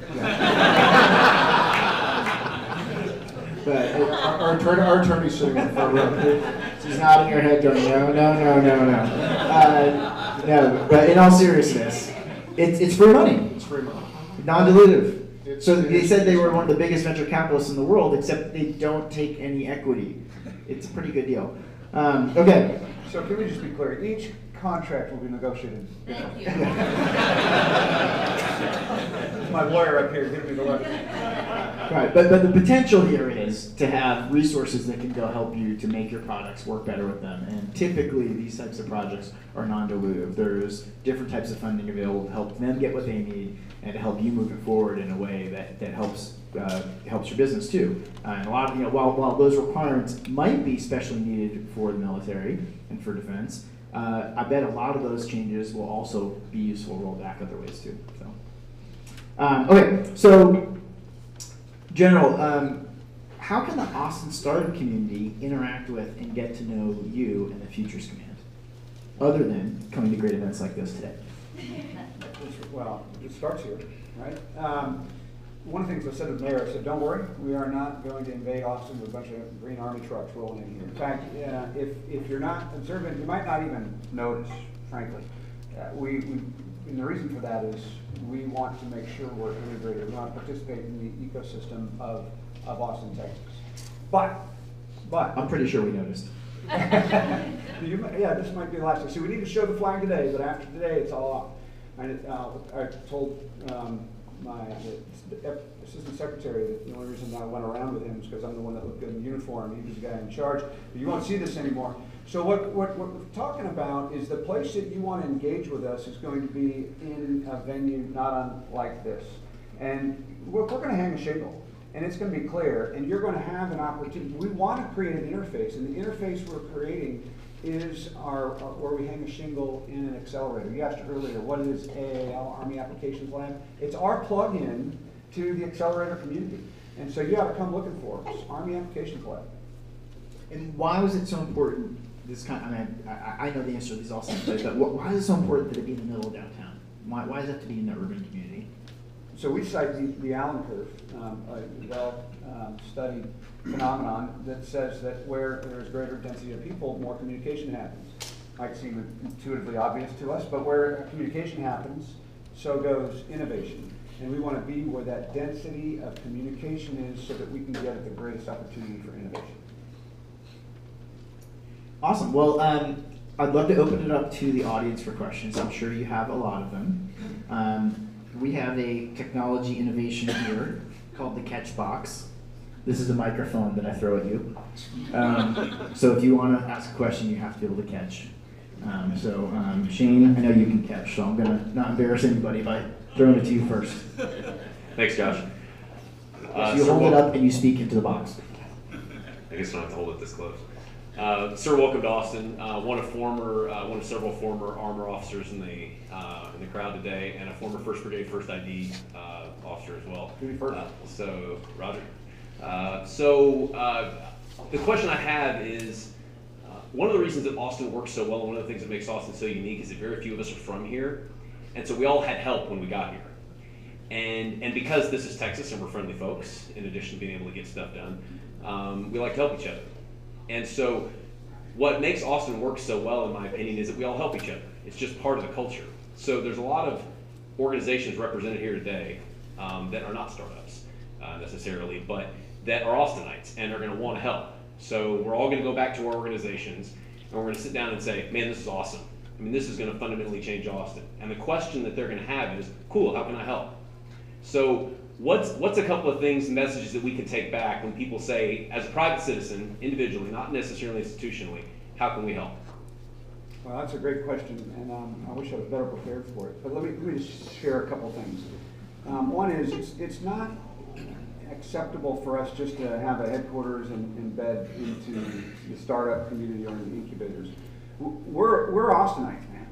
But our attorney's sitting in the front row. She's nodding her head going, no. No, but in all seriousness, it's free money. It's free money. Non-dilutive. So they said they were one of the biggest venture capitalists in the world, except they don't take any equity. It's a pretty good deal. Okay. So can we just be clear? Each contract will be negotiated. Thank you. My lawyer up here giving me the letter. Right, but the potential here is to have resources that can go help you to make your products work better with them. And typically, these types of projects are non-dilutive. There's different types of funding available to help them get what they need and to help you move it forward in a way that helps your business too. And a lot of, while those requirements might be specially needed for the military and for defense, I bet a lot of those changes will also be useful rolled back other ways too. So, okay, so. General, how can the Austin startup community interact with and get to know you and the Futures Command, other than coming to great events like this today? Well, it starts here, right? One of the things I said to the mayor, I said, don't worry, we are not going to invade Austin with a bunch of Green Army trucks rolling in here. In fact, if you're not observant, you might not even notice, frankly. And the reason for that is we want to make sure we're integrated. We want to participate in the ecosystem of Austin, Texas. But I'm pretty sure we noticed. Yeah, this might be the last thing. So we need to show the flag today, but after today, it's all off. I told my assistant secretary that the only reason I went around with him is because I'm the one that looked good in uniform. He was the guy in charge. But you won't see this anymore. So what we're talking about is the place that you want to engage with us is going to be in a venue not unlike this. And we're going to hang a shingle, and it's going to be clear, and you're going to have an opportunity. We want to create an interface, and the interface we're creating is where we hang a shingle in an accelerator. You asked earlier, what is AAL, Army Applications Lab? It's our plug-in to the accelerator community. And so you ought to come looking for us, Army Applications Lab. And why was it so important? I know the answer to these all sound but why is it so important that it be in the middle of downtown? Why does it have to be in the urban community? So we cite the Allen curve, a well-studied phenomenon that says that where there is greater density of people, more communication happens. Might seem intuitively obvious to us, but where communication happens, so goes innovation. And we want to be where that density of communication is so that we can get at the greatest opportunity for innovation. Awesome. Well, I'd love to open it up to the audience for questions. I'm sure you have a lot of them. We have a technology innovation here called the Catch Box. This is a microphone that I throw at you. So if you want to ask a question, you have to be able to catch. Shane, I know you can catch, so I'm going to not embarrass anybody by throwing it to you first. Thanks, Josh. So you hold it up and you speak into the box. I guess I don't have to hold it this close. Sir, welcome to Austin. One of several former armor officers in the crowd today, and a former 1st Brigade 1st ID officer as well. So, Roger. The question I have is, one of the reasons that Austin works so well, and one of the things that makes Austin so unique, is that very few of us are from here, and so we all had help when we got here. And because this is Texas and we're friendly folks, in addition to being able to get stuff done, we like to help each other. And so what makes Austin work so well, in my opinion, is that we all help each other. It's just part of the culture. So there's a lot of organizations represented here today that are not startups necessarily, but that are Austinites and are going to want to help. So we're all going to go back to our organizations and we're going to sit down and say, man, this is awesome. I mean, this is going to fundamentally change Austin. And the question that they're going to have is, cool, how can I help? So what's a couple of things and messages that we can take back when people say, as a private citizen, individually, not necessarily institutionally, how can we help? Well, that's a great question, and I wish I was better prepared for it. But let me just share a couple things. One is, it's not acceptable for us just to have a headquarters and embed into the startup community or in the incubators. We're Austinites, man.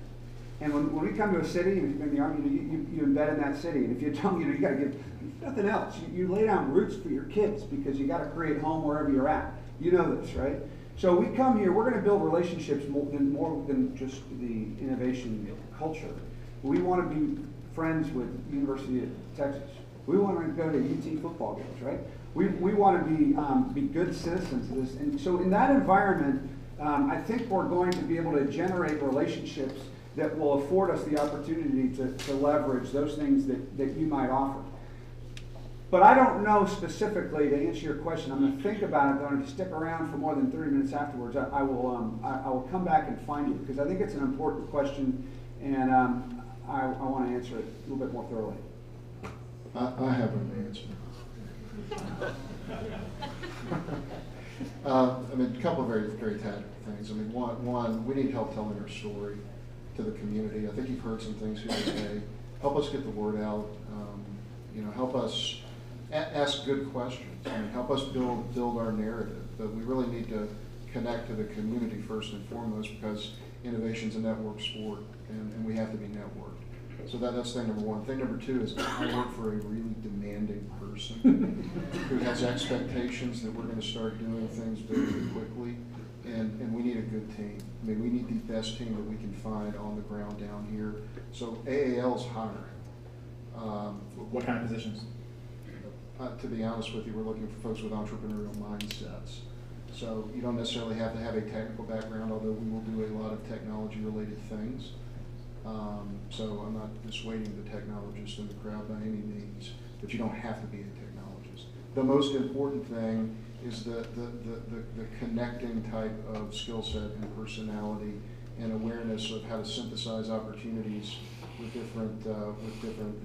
And when we come to a city, in the Army, you embed in that city. And if you tell them, you got to give nothing else. You lay down roots for your kids because you got to create home wherever you're at. You know this, right? So we come here, we're going to build relationships more than just the innovation culture. We want to be friends with University of Texas. We want to go to UT football games, right? We want to be good citizens of this. And so in that environment, I think we're going to be able to generate relationships that will afford us the opportunity to leverage those things that you might offer. But I don't know specifically, to answer your question. I'm going to think about it, though, and if you stick around for more than 30 minutes afterwards, I will come back and find you, because I think it's an important question, and I want to answer it a little bit more thoroughly. I have an answer. I mean, a couple of very, very tactical things. I mean, one, we need help telling our story to the community. I think you've heard some things here today. Help us get the word out. You know, help us ask good questions. I mean, help us build our narrative. But we really need to connect to the community first and foremost, because innovation's a network sport, and we have to be networked. So that's thing number one. Thing number two is I work for a really demanding person who has expectations that we're going to start doing things very quickly, and we need a good team. I mean, we need the best team that we can find on the ground down here. So AAL's hiring. What kind of positions? To be honest with you, we're looking for folks with entrepreneurial mindsets. So you don't necessarily have to have a technical background, although we will do a lot of technology-related things. So I'm not dissuading the technologists in the crowd by any means, but you don't have to be a technologist. The most important thing is the connecting type of skill set and personality and awareness of how to synthesize opportunities with different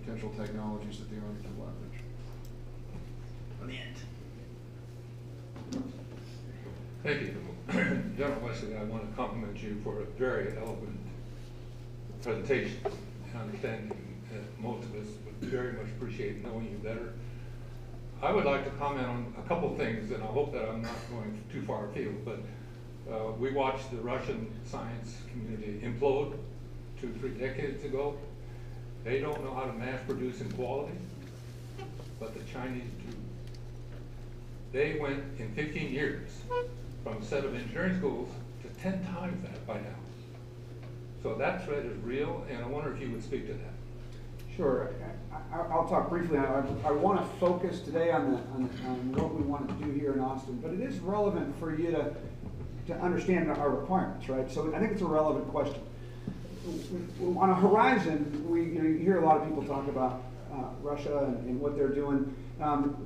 potential technologies that the Army can leverage. On the end. Thank you. General Wesley, I want to compliment you for a very eloquent presentation. I understand most of us would very much appreciate knowing you better. I would like to comment on a couple things, and I hope that I'm not going too far afield, but we watched the Russian science community implode 2-3 decades ago. They don't know how to mass produce in quality, but the Chinese do. They went in 15 years from a set of engineering schools to 10 times that by now. So that threat is real, and I wonder if you would speak to that. Sure. I'll talk briefly. I want to focus today on what we want to do here in Austin, but it is relevant for you to understand our requirements, right? So I think it's a relevant question. On a horizon, you hear a lot of people talk about Russia and what they're doing.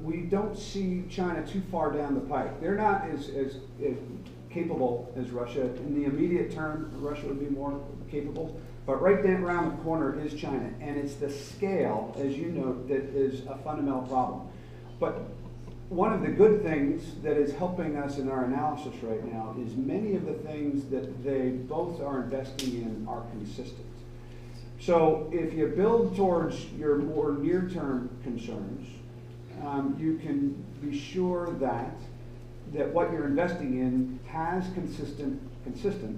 We don't see China too far down the pike. They're not as capable as Russia. In the immediate term, Russia would be more capable. But right then around the corner is China. And it's the scale, as you note, that is a fundamental problem. But one of the good things that is helping us in our analysis right now is many of the things that they both are investing in are consistent. So if you build towards your more near-term concerns, you can be sure that what you're investing in has consistent,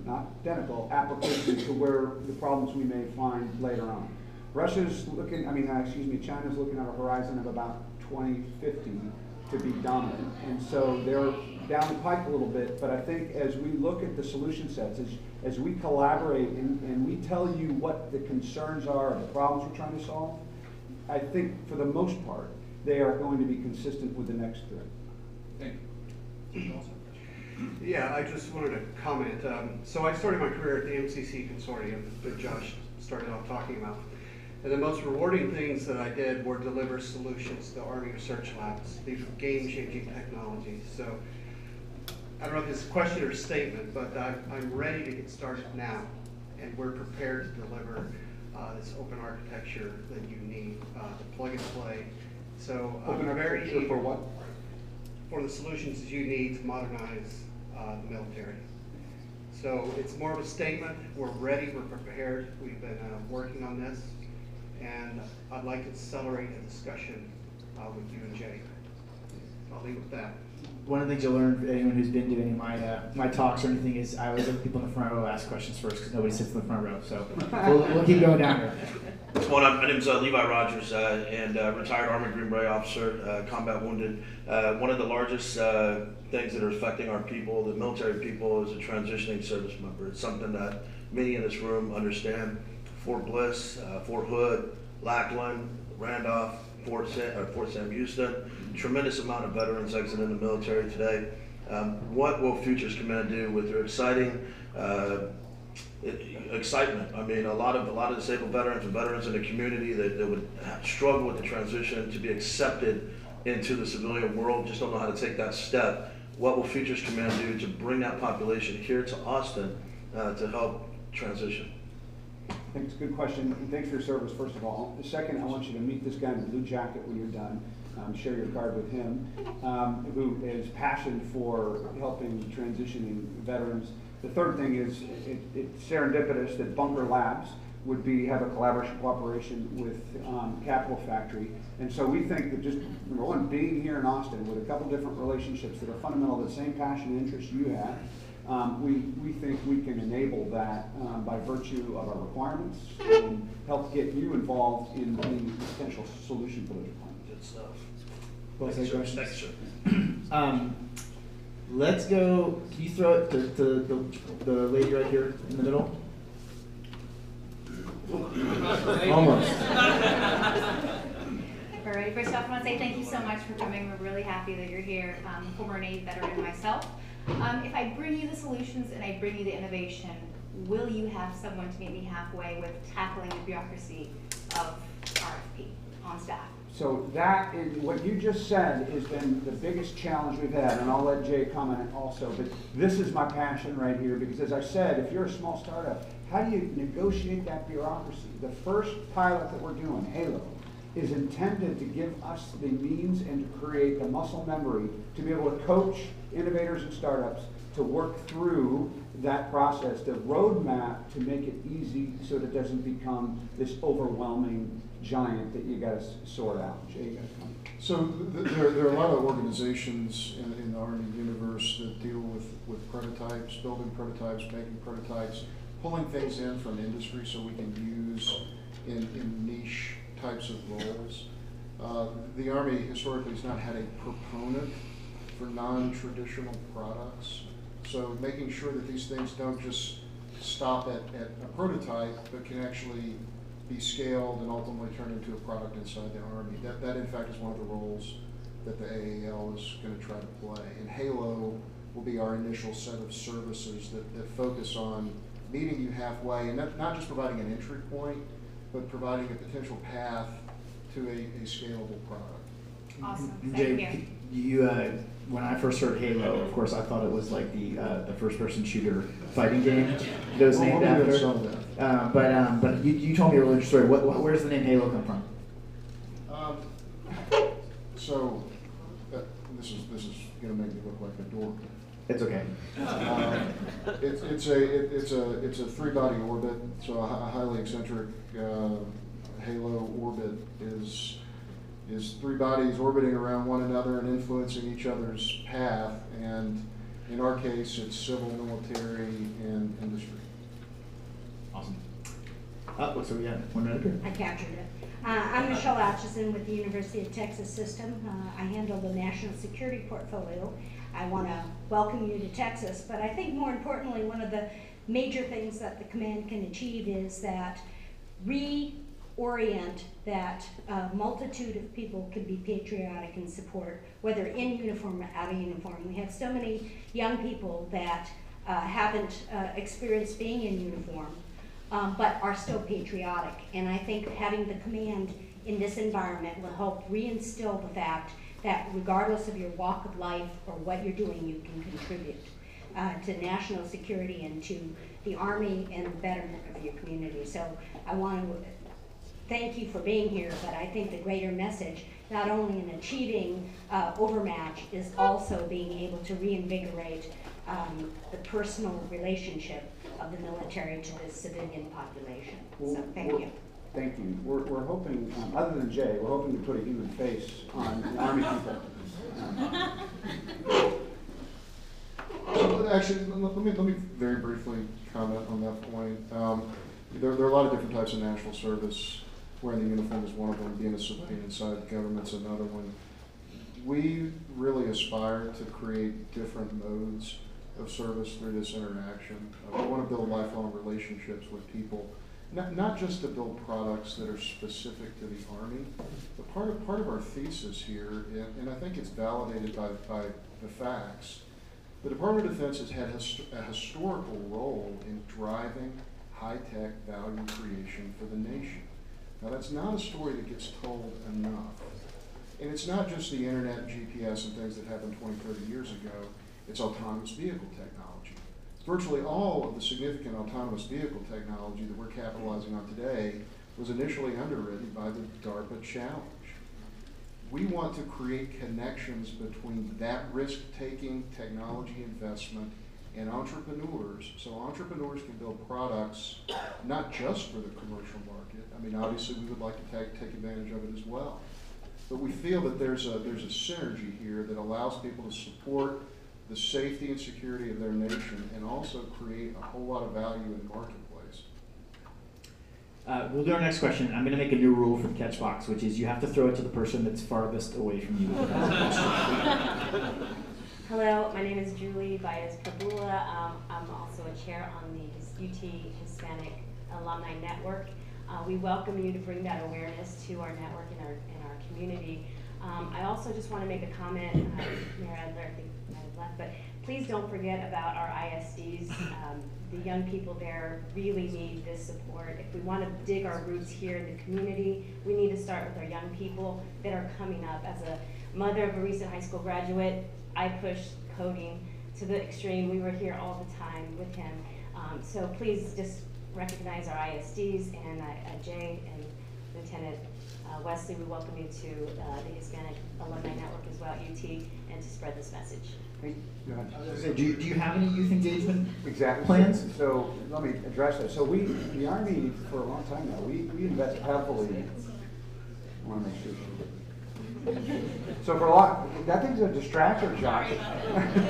not identical, application to where the problems we may find later on. China's looking at a horizon of about 2050 to be dominant. And so they're down the pike a little bit, but I think as we look at the solution sets, as we collaborate and we tell you what the concerns are, the problems we're trying to solve, I think for the most part, they are going to be consistent with the next threat. Thank you. Yeah, I just wanted to comment. So I started my career at the MCC Consortium that Josh started off talking about. And the most rewarding things that I did were deliver solutions to Army Research Labs. These were game-changing technologies. So I don't know if it's a question or statement, but I'm ready to get started now. And we're prepared to deliver this open architecture that you need to plug and play. So open architecture for what? For the solutions that you need to modernize the military. So it's more of a statement. We're ready, we're prepared. We've been working on this, and I'd like to accelerate a discussion with you and Jay. I'll leave it with that. One of the things you'll learn, anyone who's been to any of my talks or anything, is I always let people in the front row ask questions first, because nobody sits in the front row. So we'll keep going down here. What's going on? My name is Levi Rogers, and retired Army Green Beret officer, combat wounded. One of the largest things that are affecting our people, the military people, is a transitioning service member. It's something that many in this room understand. Fort Bliss, Fort Hood, Lackland, Randolph, Fort Sam Houston, tremendous amount of veterans exiting the military today. What will Futures Command do with their excitement? I mean, a lot of disabled veterans and veterans in the community that would struggle with the transition to be accepted into the civilian world, just don't know how to take that step. What will Futures Command do to bring that population here to Austin to help transition? I think it's a good question. And thanks for your service, first of all. The second, I want you to meet this guy in the blue jacket when you're done. Share your card with him, who is passionate for helping transitioning veterans. The third thing is it's serendipitous that Bunker Labs would have a cooperation with Capital Factory. And so we think that just, number one, being here in Austin with a couple different relationships that are fundamental to the same passion and interest you have, we think we can enable that by virtue of our requirements and help get you involved in the potential solution for those requirements. Good stuff. Both Thank you, questions? sir. Thank you, sir. Let's go. Can you throw it to the lady right here in the middle? Almost. All right, first off, I want to say thank you so much for coming. We're really happy that you're here. Former Navy veteran myself. If I bring you the solutions and I bring you the innovation, will you have someone to meet me halfway with tackling the bureaucracy of RFP on staff? So that is, what you just said has been the biggest challenge we've had, and I'll let Jay comment also, but this is my passion right here, because as I said, if you're a small startup, how do you negotiate that bureaucracy? The first pilot that we're doing, Halo, is intended to give us the means and to create the muscle memory to be able to coach innovators and startups to work through that process, the roadmap to make it easy so that it doesn't become this overwhelming giant that you got to sort out. Jay, you got to come. So there are a lot of organizations in the Army universe that deal with prototypes, building prototypes, making prototypes, pulling things in from industry so we can use in niche types of roles. The Army historically has not had a proponent for non-traditional products. So making sure that these things don't just stop at a prototype, but can actually be scaled and ultimately turn into a product inside the Army. That in fact is one of the roles that the AAL is going to try to play. And Halo will be our initial set of services that focus on meeting you halfway, and not just providing an entry point, but providing a potential path to a scalable product. Awesome. Jay, you when I first heard Halo, of course, I thought it was like the first-person shooter fighting game that was named after. But you told me a really interesting story. Where's the name Halo come from? So this is going to make me look like a dork. It's okay. It's a three-body orbit, so a highly eccentric halo orbit is three bodies orbiting around one another and influencing each other's path. And in our case, it's civil, military, and industry. Awesome. So we have 1 minute here. I captured it. I'm Michelle Atchison with the University of Texas System. I handle the national security portfolio. I want to welcome you to Texas, but I think more importantly, one of the major things that the command can achieve is that reorient that multitude of people can be patriotic and support, whether in uniform or out of uniform. We have so many young people that haven't experienced being in uniform, but are still patriotic. And I think having the command in this environment will help reinstill the fact that regardless of your walk of life or what you're doing, you can contribute to national security and to the Army and the betterment of your community. So I want to thank you for being here, but I think the greater message, not only in achieving overmatch, is also being able to reinvigorate the personal relationship of the military to the civilian population. So thank you. Thank you. We're hoping, other than Jay, we're hoping to put a human face on the Army people. Actually, let me very briefly comment on that point. There are a lot of different types of national service. Wearing the uniform is one of them. Being a civilian inside the government's another one. We really aspire to create different modes of service through this interaction. We want to build lifelong relationships with people. Not just to build products that are specific to the Army, but part of our thesis here, and I think it's validated by the facts, the Department of Defense has had a historical role in driving high-tech value creation for the nation. Now that's not a story that gets told enough. And it's not just the internet, GPS, and things that happened 20, 30 years ago. It's autonomous vehicle technology. Virtually all of the significant autonomous vehicle technology that we're capitalizing on today was initially underwritten by the DARPA challenge. We want to create connections between that risk-taking technology investment and entrepreneurs, so entrepreneurs can build products not just for the commercial market. I mean, obviously we would like to take advantage of it as well. But we feel that there's a synergy here that allows people to support the safety and security of their nation and also create a whole lot of value in the marketplace. We'll do our next question. I'm going to make a new rule for the catch box, which is you have to throw it to the person that's farthest away from you. Hello, my name is Julie Baez-Pabula. I'm also a chair on the UT Hispanic Alumni Network. We welcome you to bring that awareness to our network and our community. I also just want to make a comment, Mayor Adler, I think I might have left, but please don't forget about our ISDs. The young people there really need this support. If we want to dig our roots here in the community, we need to start with our young people that are coming up. As a mother of a recent high school graduate, I pushed coding to the extreme. We were here all the time with him. So please just recognize our ISDs, and Jay and Lieutenant Wesley, we welcome you to the Hispanic Alumni Network as well at UT, and to spread this message. Do you have any youth engagement exactly plans? So let me address that. So we, the Army, for a long time now, we invest heavily. I want to make sure. So for a lot, that thing's a distractor, Josh.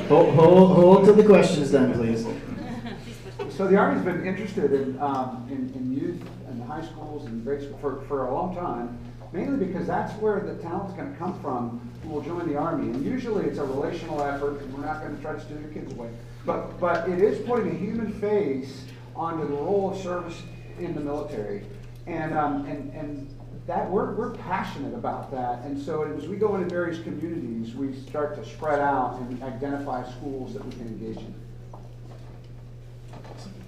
hold till the question is done, please. So the Army's been interested in youth and the high schools and grade school for a long time, mainly because that's where the talent's going to come from who will join the Army. And usually it's a relational effort, and we're not going to try to steal your kids away. But it is putting a human face onto the role of service in the military. And that we're passionate about that. And so as we go into various communities, we start to spread out and identify schools that we can engage in.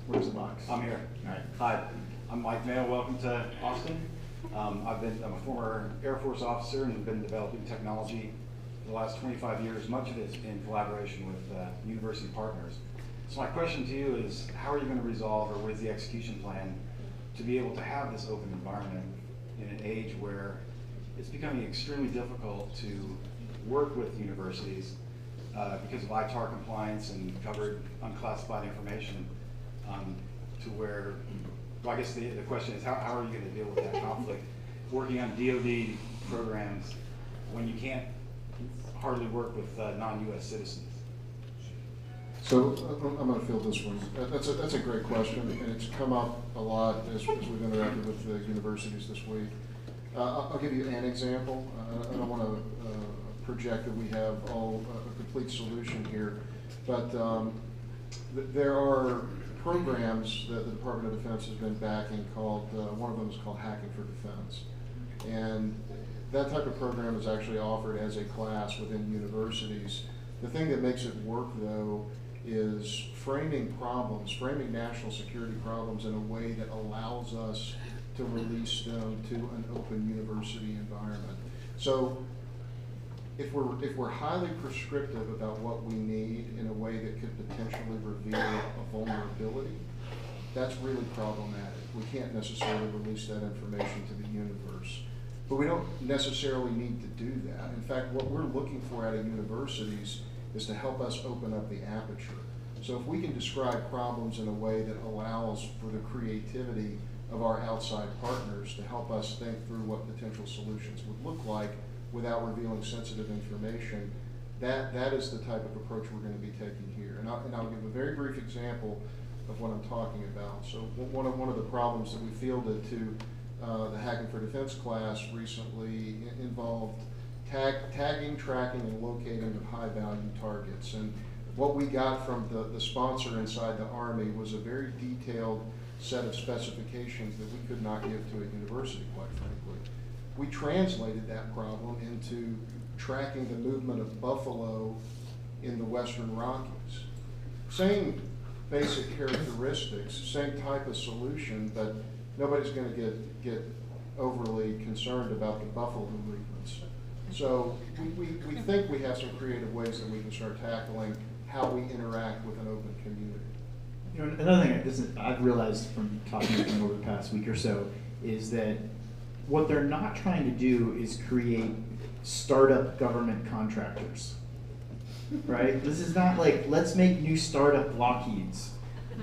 Where's the box? I'm here. All right. Hi, I'm Mike Mayo. Welcome to Austin. I'm a former Air Force officer and have been developing technology for the last 25 years. Much of it's in collaboration with university partners. So my question to you is, how are you going to resolve, or what is the execution plan to be able to have this open environment in an age where it's becoming extremely difficult to work with universities because of ITAR compliance and covered unclassified information, to where, well, I guess the question is, how are you going to deal with that conflict working on DoD programs when you can't hardly work with non-US citizens? So I'm going to field this one. That's a great question, and it's come up a lot as we've interacted with the universities this week. I'll give you an example. I don't want to project that we have a complete solution here, but there are programs that the Department of Defense has been backing called, one of them is called Hacking for Defense. And that type of program is actually offered as a class within universities. The thing that makes it work, though, is framing national security problems in a way that allows us to release them to an open university environment. So if we're highly prescriptive about what we need in a way that could potentially reveal a vulnerability, that's really problematic. We can't necessarily release that information to the universe. But we don't necessarily need to do that. In fact, what we're looking for out of universities is to help us open up the aperture. So if we can describe problems in a way that allows for the creativity of our outside partners to help us think through what potential solutions would look like without revealing sensitive information, that is the type of approach we're going to be taking here. And I'll give a very brief example of what I'm talking about. So one of the problems that we fielded to the Hacking for Defense class recently involved tagging, tracking, and locating of high-value targets. And what we got from the sponsor inside the Army was a very detailed set of specifications that we could not give to a university, quite frankly. We translated that problem into tracking the movement of buffalo in the Western Rockies. Same basic characteristics, same type of solution, but nobody's going to get overly concerned about the buffalo movements. So we think we have some creative ways that we can start tackling how we interact with an open community. You know, another thing I've realized from talking with them over the past week or so is that what they're not trying to do is create startup government contractors, right? This is not like, let's make new startup Lockheeds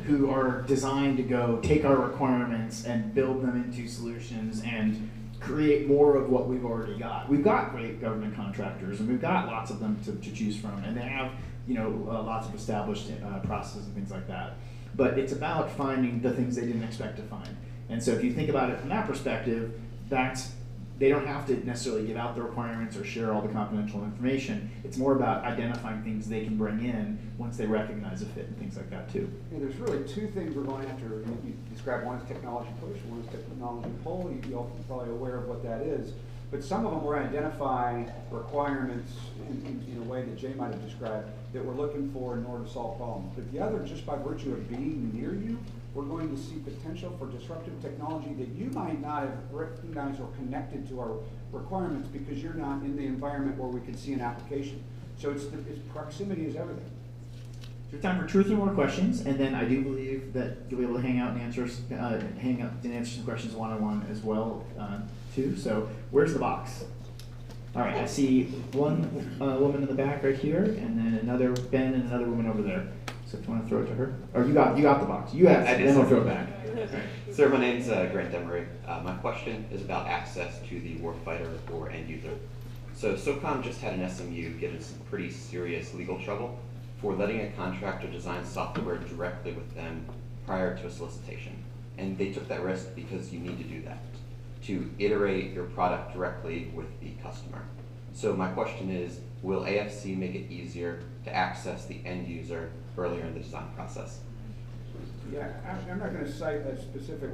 who are designed to go take our requirements and build them into solutions and create more of what we've already got. We've got great government contractors, and we've got lots of them to choose from, and they have, you know, lots of established processes and things like that. But it's about finding the things they didn't expect to find. And so if you think about it from that perspective, they don't have to necessarily give out the requirements or share all the confidential information. It's more about identifying things they can bring in once they recognize a fit and things like that too. Yeah, there's really two things we're going after. You described one as technology push, one as technology pull. You're all probably aware of what that is. But some of them we're identifying requirements in a way that Jay might have described that we're looking for in order to solve problems. But the other, just by virtue of being near you, we're going to see potential for disruptive technology that you might not have recognized or connected to our requirements because you're not in the environment where we can see an application. So it's proximity is everything. So time for 2 or 3 more questions, and then I do believe that you'll be able to hang out and answer some questions one-on-one as well too. So where's the box? All right, I see one woman in the back right here, and then another Ben and another woman over there. So if you want to throw it to her, or you got the box. You have, then we'll throw it back. Sir, my name's Grant Demery. My question is about access to the warfighter or end user. So SOCOM just had an SMU get in some pretty serious legal trouble for letting a contractor design software directly with them prior to a solicitation. And they took that risk because you need to do that, to iterate your product directly with the customer. So my question is, will AFC make it easier to access the end user earlier in the design process? Yeah, I'm not going to cite a specific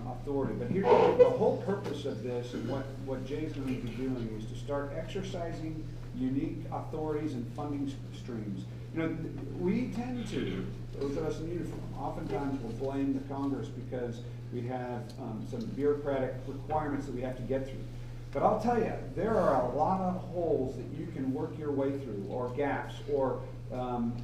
authority, but here's the whole purpose of this, and what Jay's going to be doing is to start exercising unique authorities and funding streams. You know, we tend to, those of us in uniform, oftentimes will blame the Congress because we have some bureaucratic requirements that we have to get through. But I'll tell you, there are a lot of holes that you can work your way through, or gaps, or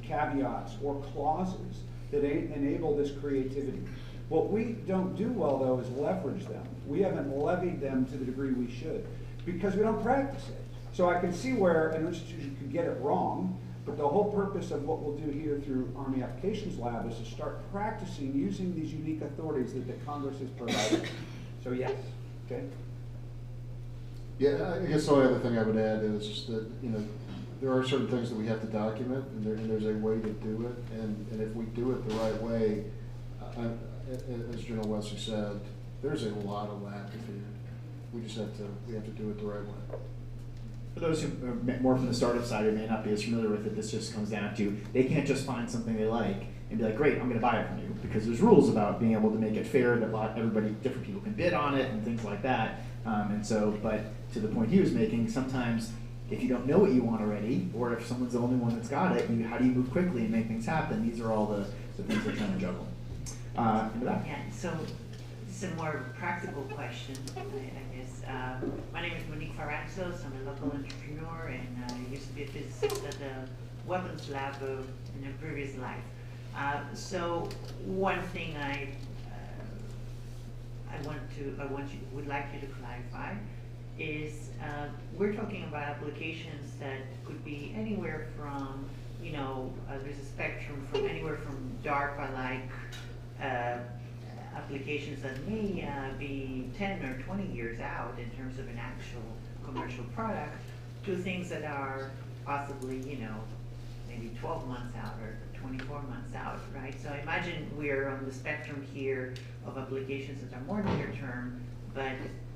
caveats, or clauses that enable this creativity. What we don't do well, though, is leverage them. We haven't levied them to the degree we should because we don't practice it. So I can see where an institution could get it wrong, but the whole purpose of what we'll do here through Army Applications Lab is to start practicing using these unique authorities that the Congress has provided. So yes, okay? Yeah, I guess the only other thing I would add is just that, you know, there are certain things that we have to document, and there's a way to do it, and if we do it the right way, as General Wesley said, there's a lot of latitude. We just have to do it the right way. For those who are more from the startup side who may not be as familiar with it, this just comes down to they can't just find something they like and be like, great, I'm going to buy it from you, because there's rules about being able to make it fair that different people can bid on it and things like that. And so, but to the point he was making, sometimes if you don't know what you want already, or if someone's the only one that's got it, how do you move quickly and make things happen? These are all the things they're trying to juggle. In the back. Yeah, so it's a more practical question, I guess. My name is Monique Faranzos. I'm a local entrepreneur, and I used to be a physicist at the weapons lab in a previous life. So one thing would like you to clarify is we're talking about applications that could be anywhere from, you know, there's a spectrum from anywhere from DARPA-like applications that may be 10 or 20 years out in terms of an actual commercial product, to things that are possibly, you know, maybe 12 months out or 24 months out, right? So imagine we're on the spectrum here of applications that are more near term, but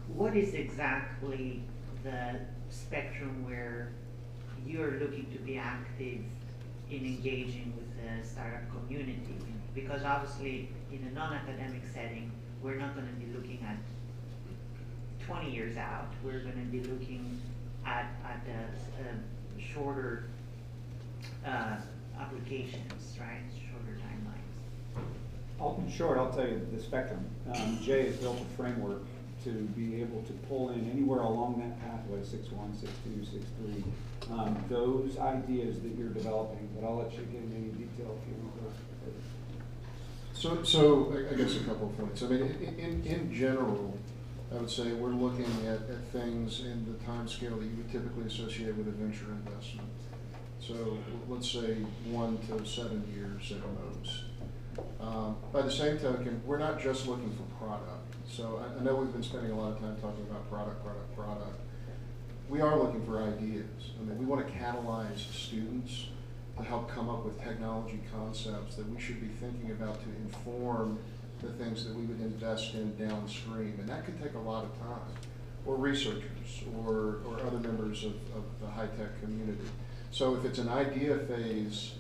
what is exactly the spectrum where you're looking to be active in engaging with the startup community? Because obviously, in a non-academic setting, we're not going to be looking at 20 years out. We're going to be looking at shorter applications, right? Shorter timelines. In short, I'll tell you the spectrum. Jay has built a framework to be able to pull in anywhere along that pathway, 6.1, 6.2, 6.3, those ideas that you're developing, but I'll let you get into any detail if you want to. So I guess a couple of points. I mean, in general, I would say we're looking at things in the time scale that you would typically associate with a venture investment. So let's say 1 to 7 years at most. By the same token, we're not just looking for product. So I know we've been spending a lot of time talking about product. We are looking for ideas. I mean, we want to catalyze students to help come up with technology concepts that we should be thinking about to inform the things that we would invest in downstream. And that could take a lot of time, or researchers, or other members of the high-tech community. So if it's an idea phase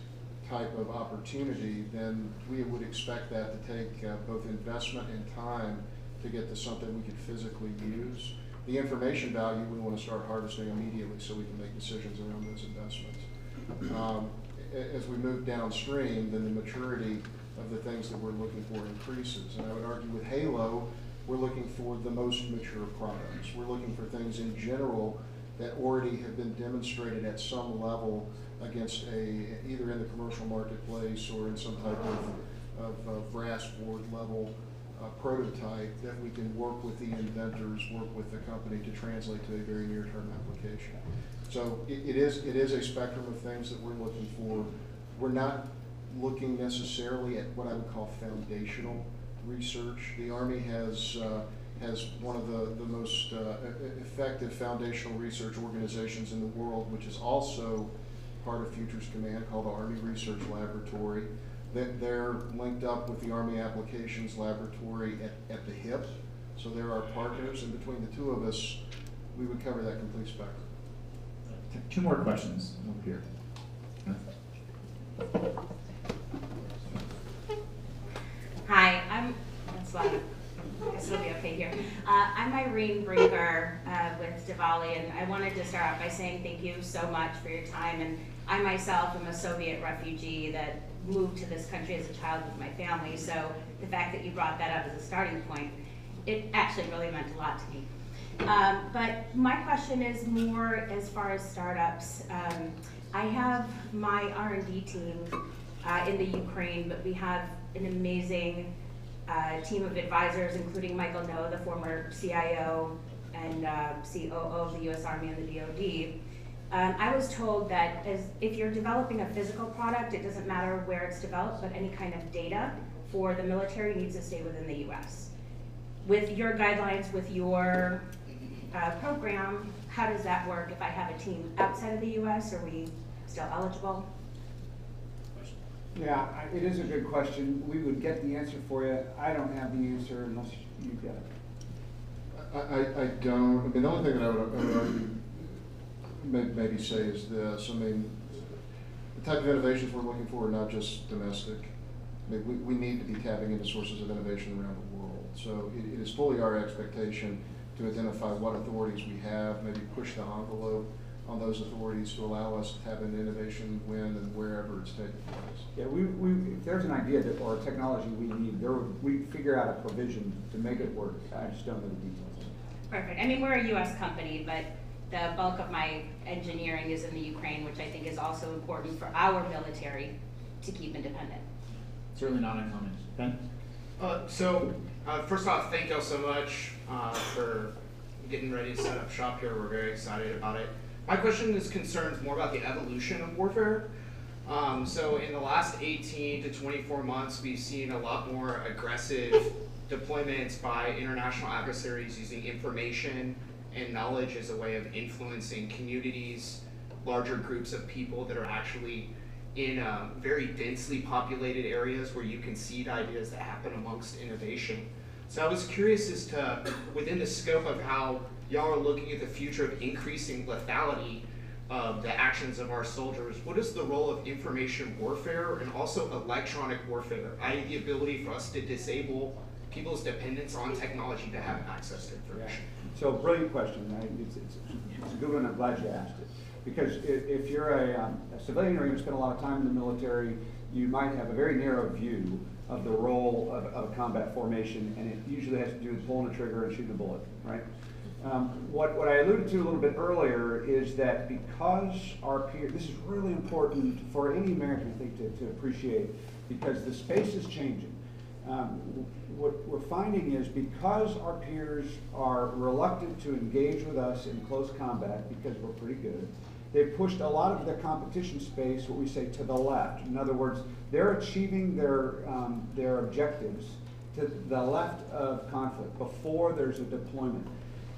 type of opportunity, then we would expect that to take both investment and time to get to something we could physically use. The information value we want to start harvesting immediately so we can make decisions around those investments. As we move downstream, then the maturity of the things that we're looking for increases. And I would argue with Halo, we're looking for the most mature products. We're looking for things in general that already have been demonstrated at some level against either in the commercial marketplace or in some type of brass board level prototype that we can work with the inventors, work with the company to translate to a very near-term application. So it is a spectrum of things that we're looking for. We're not looking necessarily at what I would call foundational research. The Army has one of the most effective foundational research organizations in the world, which is also part of Futures Command, called the Army Research Laboratory. They're linked up with the Army Applications Laboratory at the hip. So they're our partners, and between the two of us, we would cover that complete spectrum. Two more questions over here. Hi, that's loud. I guess it'll be okay here. I'm Irene Brinker with Diwali, and I wanted to start off by saying thank you so much for your time. And I myself am a Soviet refugee that moved to this country as a child with my family, so the fact that you brought that up as a starting point, it actually really meant a lot to me. But my question is more as far as startups. I have my R&D team in the Ukraine, but we have an amazing team of advisors, including Michael Noe, the former CIO and COO of the US Army and the DoD. I was told that if you're developing a physical product, it doesn't matter where it's developed, but any kind of data for the military needs to stay within the US. With your guidelines, with your program, how does that work? If I have a team outside of the US, are we still eligible? Yeah, it is a good question. We would get the answer for you. I don't have the answer unless you get it. I don't. I mean, the only thing that I would argue, maybe say is this. I mean, the type of innovations we're looking for are not just domestic. I mean, we need to be tapping into sources of innovation around the world. So it is fully our expectation to identify what authorities we have, maybe push the envelope on those authorities to allow us to tap into innovation when and wherever it's taking place. Yeah, if there's an idea that, or a technology we need, we figure out a provision to make it work. I just don't know the details. Perfect. I mean, we're a US company, but the bulk of my engineering is in the Ukraine, which I think is also important for our military to keep independent. Certainly not uncommon. Ben? First off, thank y'all so much for getting ready to set up shop here. We're very excited about it. My question concerns more about the evolution of warfare. So in the last 18 to 24 months, we've seen a lot more aggressive deployments by international adversaries using information and knowledge as a way of influencing communities, larger groups of people that are actually in very densely populated areas where you can seed ideas that happen amongst innovation. So I was curious as to, within the scope of how y'all are looking at the future of increasing lethality of the actions of our soldiers, what is the role of information warfare and also electronic warfare, i.e. the ability for us to disable people's dependence on technology to have access to information? Yeah. So brilliant question. It's a good one. I'm glad you asked it. Because if you're a civilian or you spend a lot of time in the military, you might have a very narrow view of the role of a combat formation, and it usually has to do with pulling the trigger and shooting a bullet, right? What I alluded to a little bit earlier is that because our peers, this is really important for any American, I think, to appreciate, because the space is changing. What we're finding is because our peers are reluctant to engage with us in close combat because we're pretty good, they've pushed a lot of the competition space, what we say, to the left. In other words, they're achieving their objectives to the left of conflict before there's a deployment.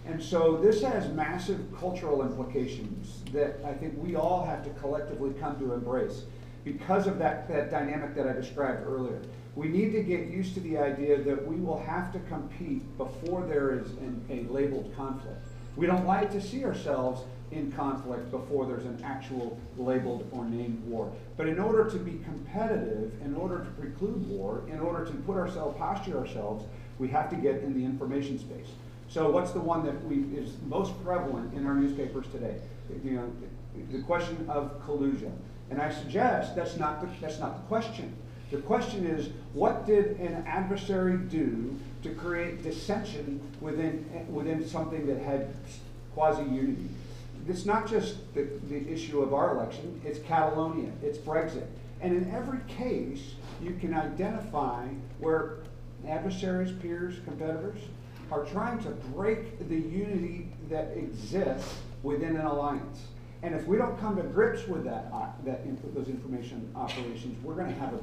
And so this has massive cultural implications that I think we all have to collectively come to embrace because of that dynamic that I described earlier. We need to get used to the idea that we will have to compete before there is a labeled conflict. We don't like to see ourselves in conflict before there's an actual labeled or named war. But in order to be competitive, in order to preclude war, in order to posture ourselves, we have to get in the information space. So what's the one that is most prevalent in our newspapers today? The question of collusion. And I suggest that's not the question. The question is, what did an adversary do to create dissension within something that had quasi-unity? It's not just the issue of our election, it's Catalonia, it's Brexit. And in every case, you can identify where adversaries, peers, competitors are trying to break the unity that exists within an alliance. And if we don't come to grips with those information operations, we're going to have a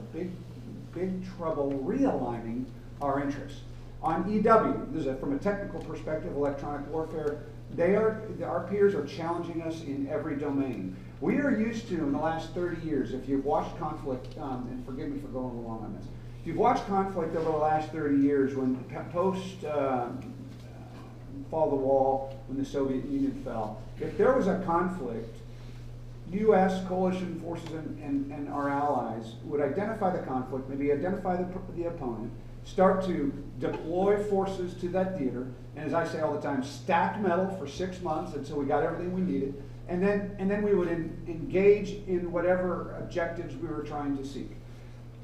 big trouble realigning our interests. On EW, this is from a technical perspective, electronic warfare, our peers are challenging us in every domain. We are used to, in the last 30 years, if you've watched conflict, and forgive me for going along on this, if you've watched conflict over the last 30 years, when post fall of the wall, when the Soviet Union fell, if there was a conflict, U.S. coalition forces and our allies would identify the conflict, maybe identify the opponent, start to deploy forces to that theater, and as I say all the time, stack metal for 6 months until we got everything we needed, and then we would engage in whatever objectives we were trying to seek.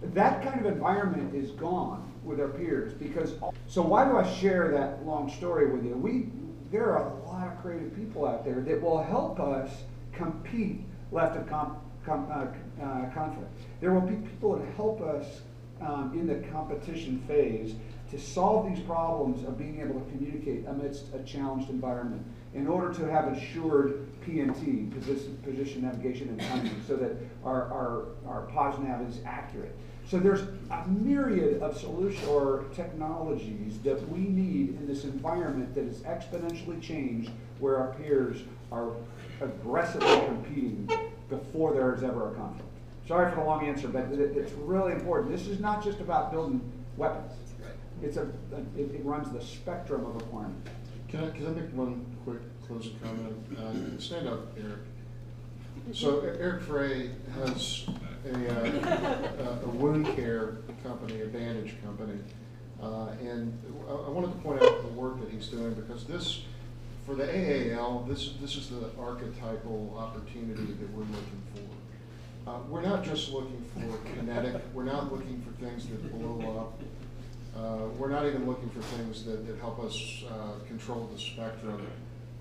That kind of environment is gone with our peers because, so why do I share that long story with you? There are a lot of creative people out there that will help us compete left of conflict. There will be people that help us in the competition phase to solve these problems of being able to communicate amidst a challenged environment in order to have assured PNT, position, navigation, and timing, so that our POSNAV is accurate. So there's a myriad of solutions or technologies that we need in this environment that is exponentially changed, where our peers are aggressively competing before there is ever a conflict. Sorry for the long answer, but it's really important. This is not just about building weapons. It runs the spectrum of requirement. Can I make one quick closing comment? Stand up, Eric. So Eric Frey has a wound care company, a bandage company, and I wanted to point out the work that he's doing, because this, for the AAL, this is the archetypal opportunity that we're looking for. We're not just looking for kinetic. We're not looking for things that blow up. We're not even looking for things that help us control the spectrum.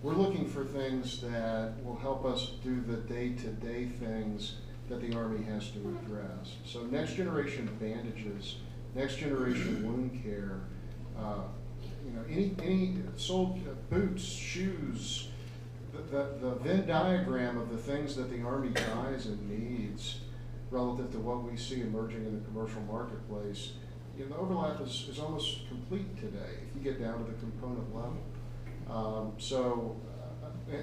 We're looking for things that will help us do the day-to-day things that the Army has to address. So next generation bandages, next generation wound care, any sold boots, shoes, the Venn diagram of the things that the Army buys and needs relative to what we see emerging in the commercial marketplace, the overlap is almost complete today if you get down to the component level.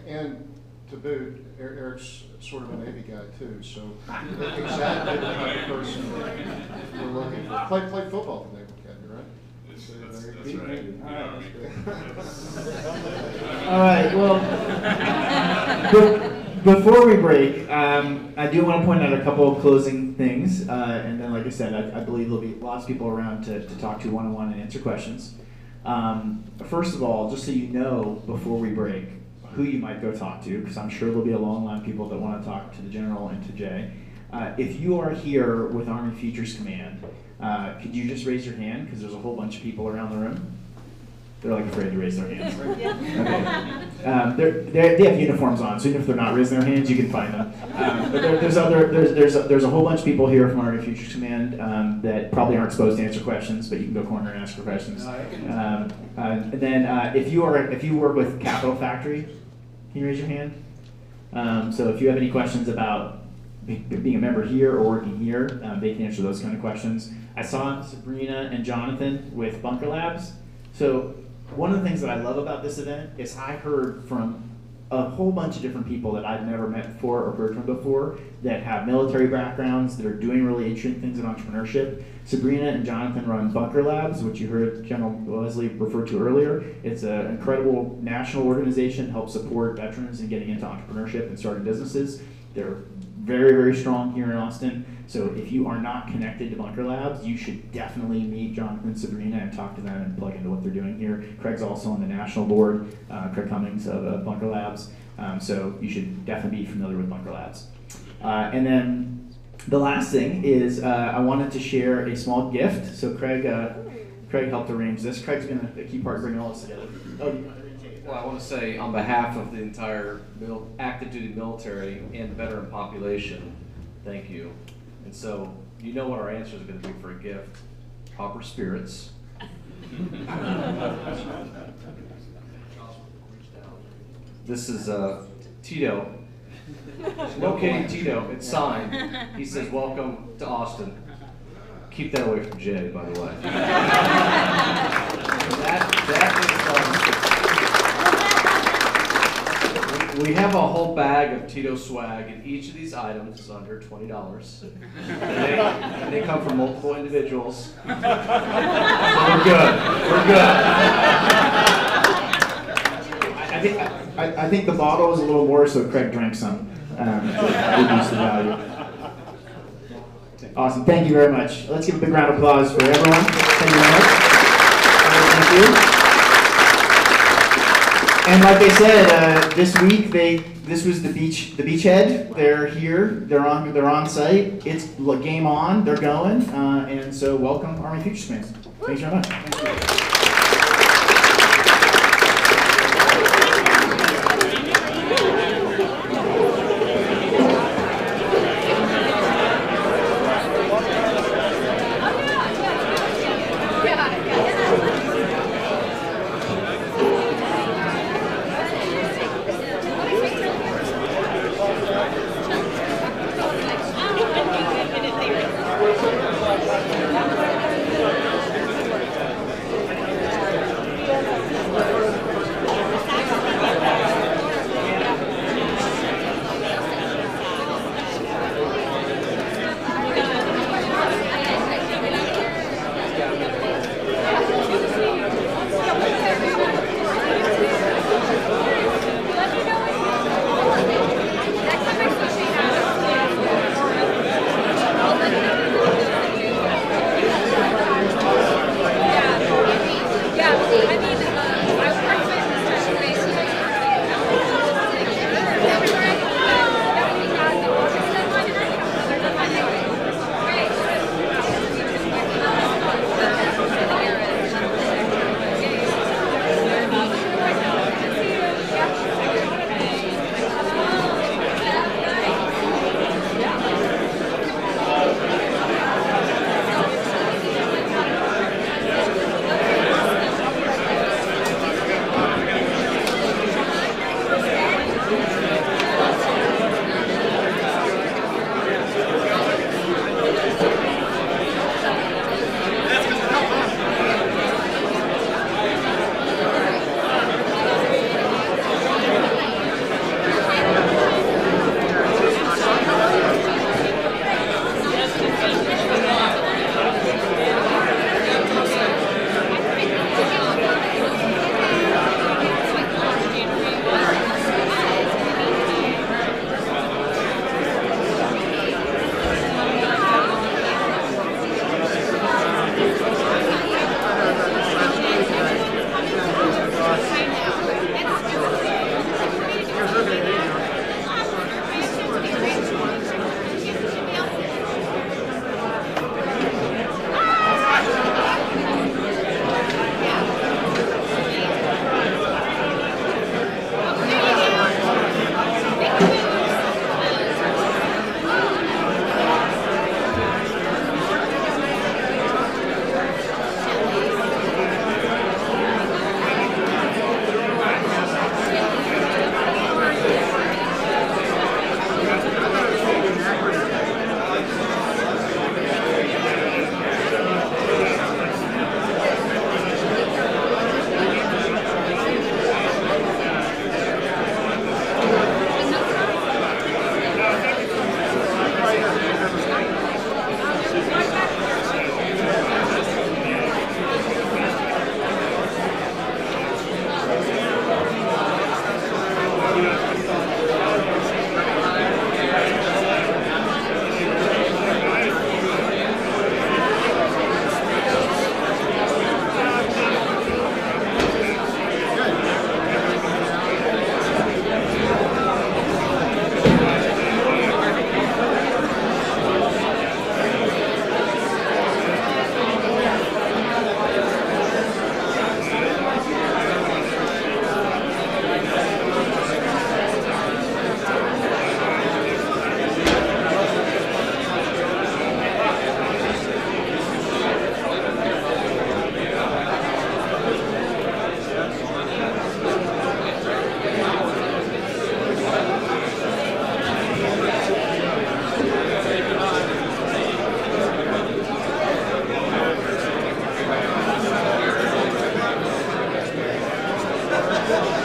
And to boot, Eric's sort of a Navy guy too, so exactly the type of person we're looking for. Played football at Naval Academy, right? That's right. All right, well, before we break, I do want to point out a couple of closing things, and then, like I said, I believe there'll be lots of people around to talk to one-on-one and answer questions. First of all, just so you know, before we break, who you might go talk to, because I'm sure there'll be a long line of people that want to talk to the General and to Jay. If you are here with Army Futures Command, could you just raise your hand? Because there's a whole bunch of people around the room. They're like afraid to raise their hands. Okay. They have uniforms on, so even if they're not raising their hands, you can find them. But there's a whole bunch of people here from Army Futures Command that probably aren't supposed to answer questions, but you can go corner and ask for questions. And then if you work with Capital Factory, can you raise your hand? So if you have any questions about being a member here or working here, they can answer those kind of questions. I saw Sabrina and Jonathan with Bunker Labs. So one of the things that I love about this event is I heard from a whole bunch of different people that I've never met before or heard from before that have military backgrounds, that are doing really interesting things in entrepreneurship. Sabrina and Jonathan run Bunker Labs, which you heard General Leslie refer to earlier. It's an incredible national organization, helps support veterans in getting into entrepreneurship and starting businesses. They're very, very strong here in Austin. So if you are not connected to Bunker Labs, you should definitely meet Jonathan and Sabrina and talk to them and plug into what they're doing here. Craig's also on the national board, Craig Cummings of Bunker Labs. So you should definitely be familiar with Bunker Labs. And then the last thing is I wanted to share a small gift. So Craig helped arrange this. Craig's been a key part bringing all this together. Well, I want to say on behalf of the entire active duty military and the veteran population, thank you. And so you know what our answers are going to be for a gift. Proper spirits. This is Tito. Locating Tito. It's signed. He says, "Welcome to Austin." Keep that away from Jay, by the way. We have a whole bag of Tito swag, and each of these items is under $20. And they come from multiple individuals. So we're good. We're good. I think the bottle is a little more, so Craig drank some. Reduce the value. Awesome. Thank you very much. Let's give a big round of applause for everyone. Thank you very much. Thank you. And like I said, this week this was the beachhead. They're here. They're on site. It's game on. They're going. And so welcome, Army Futures Command. Thanks very much. Thank you. Thank you.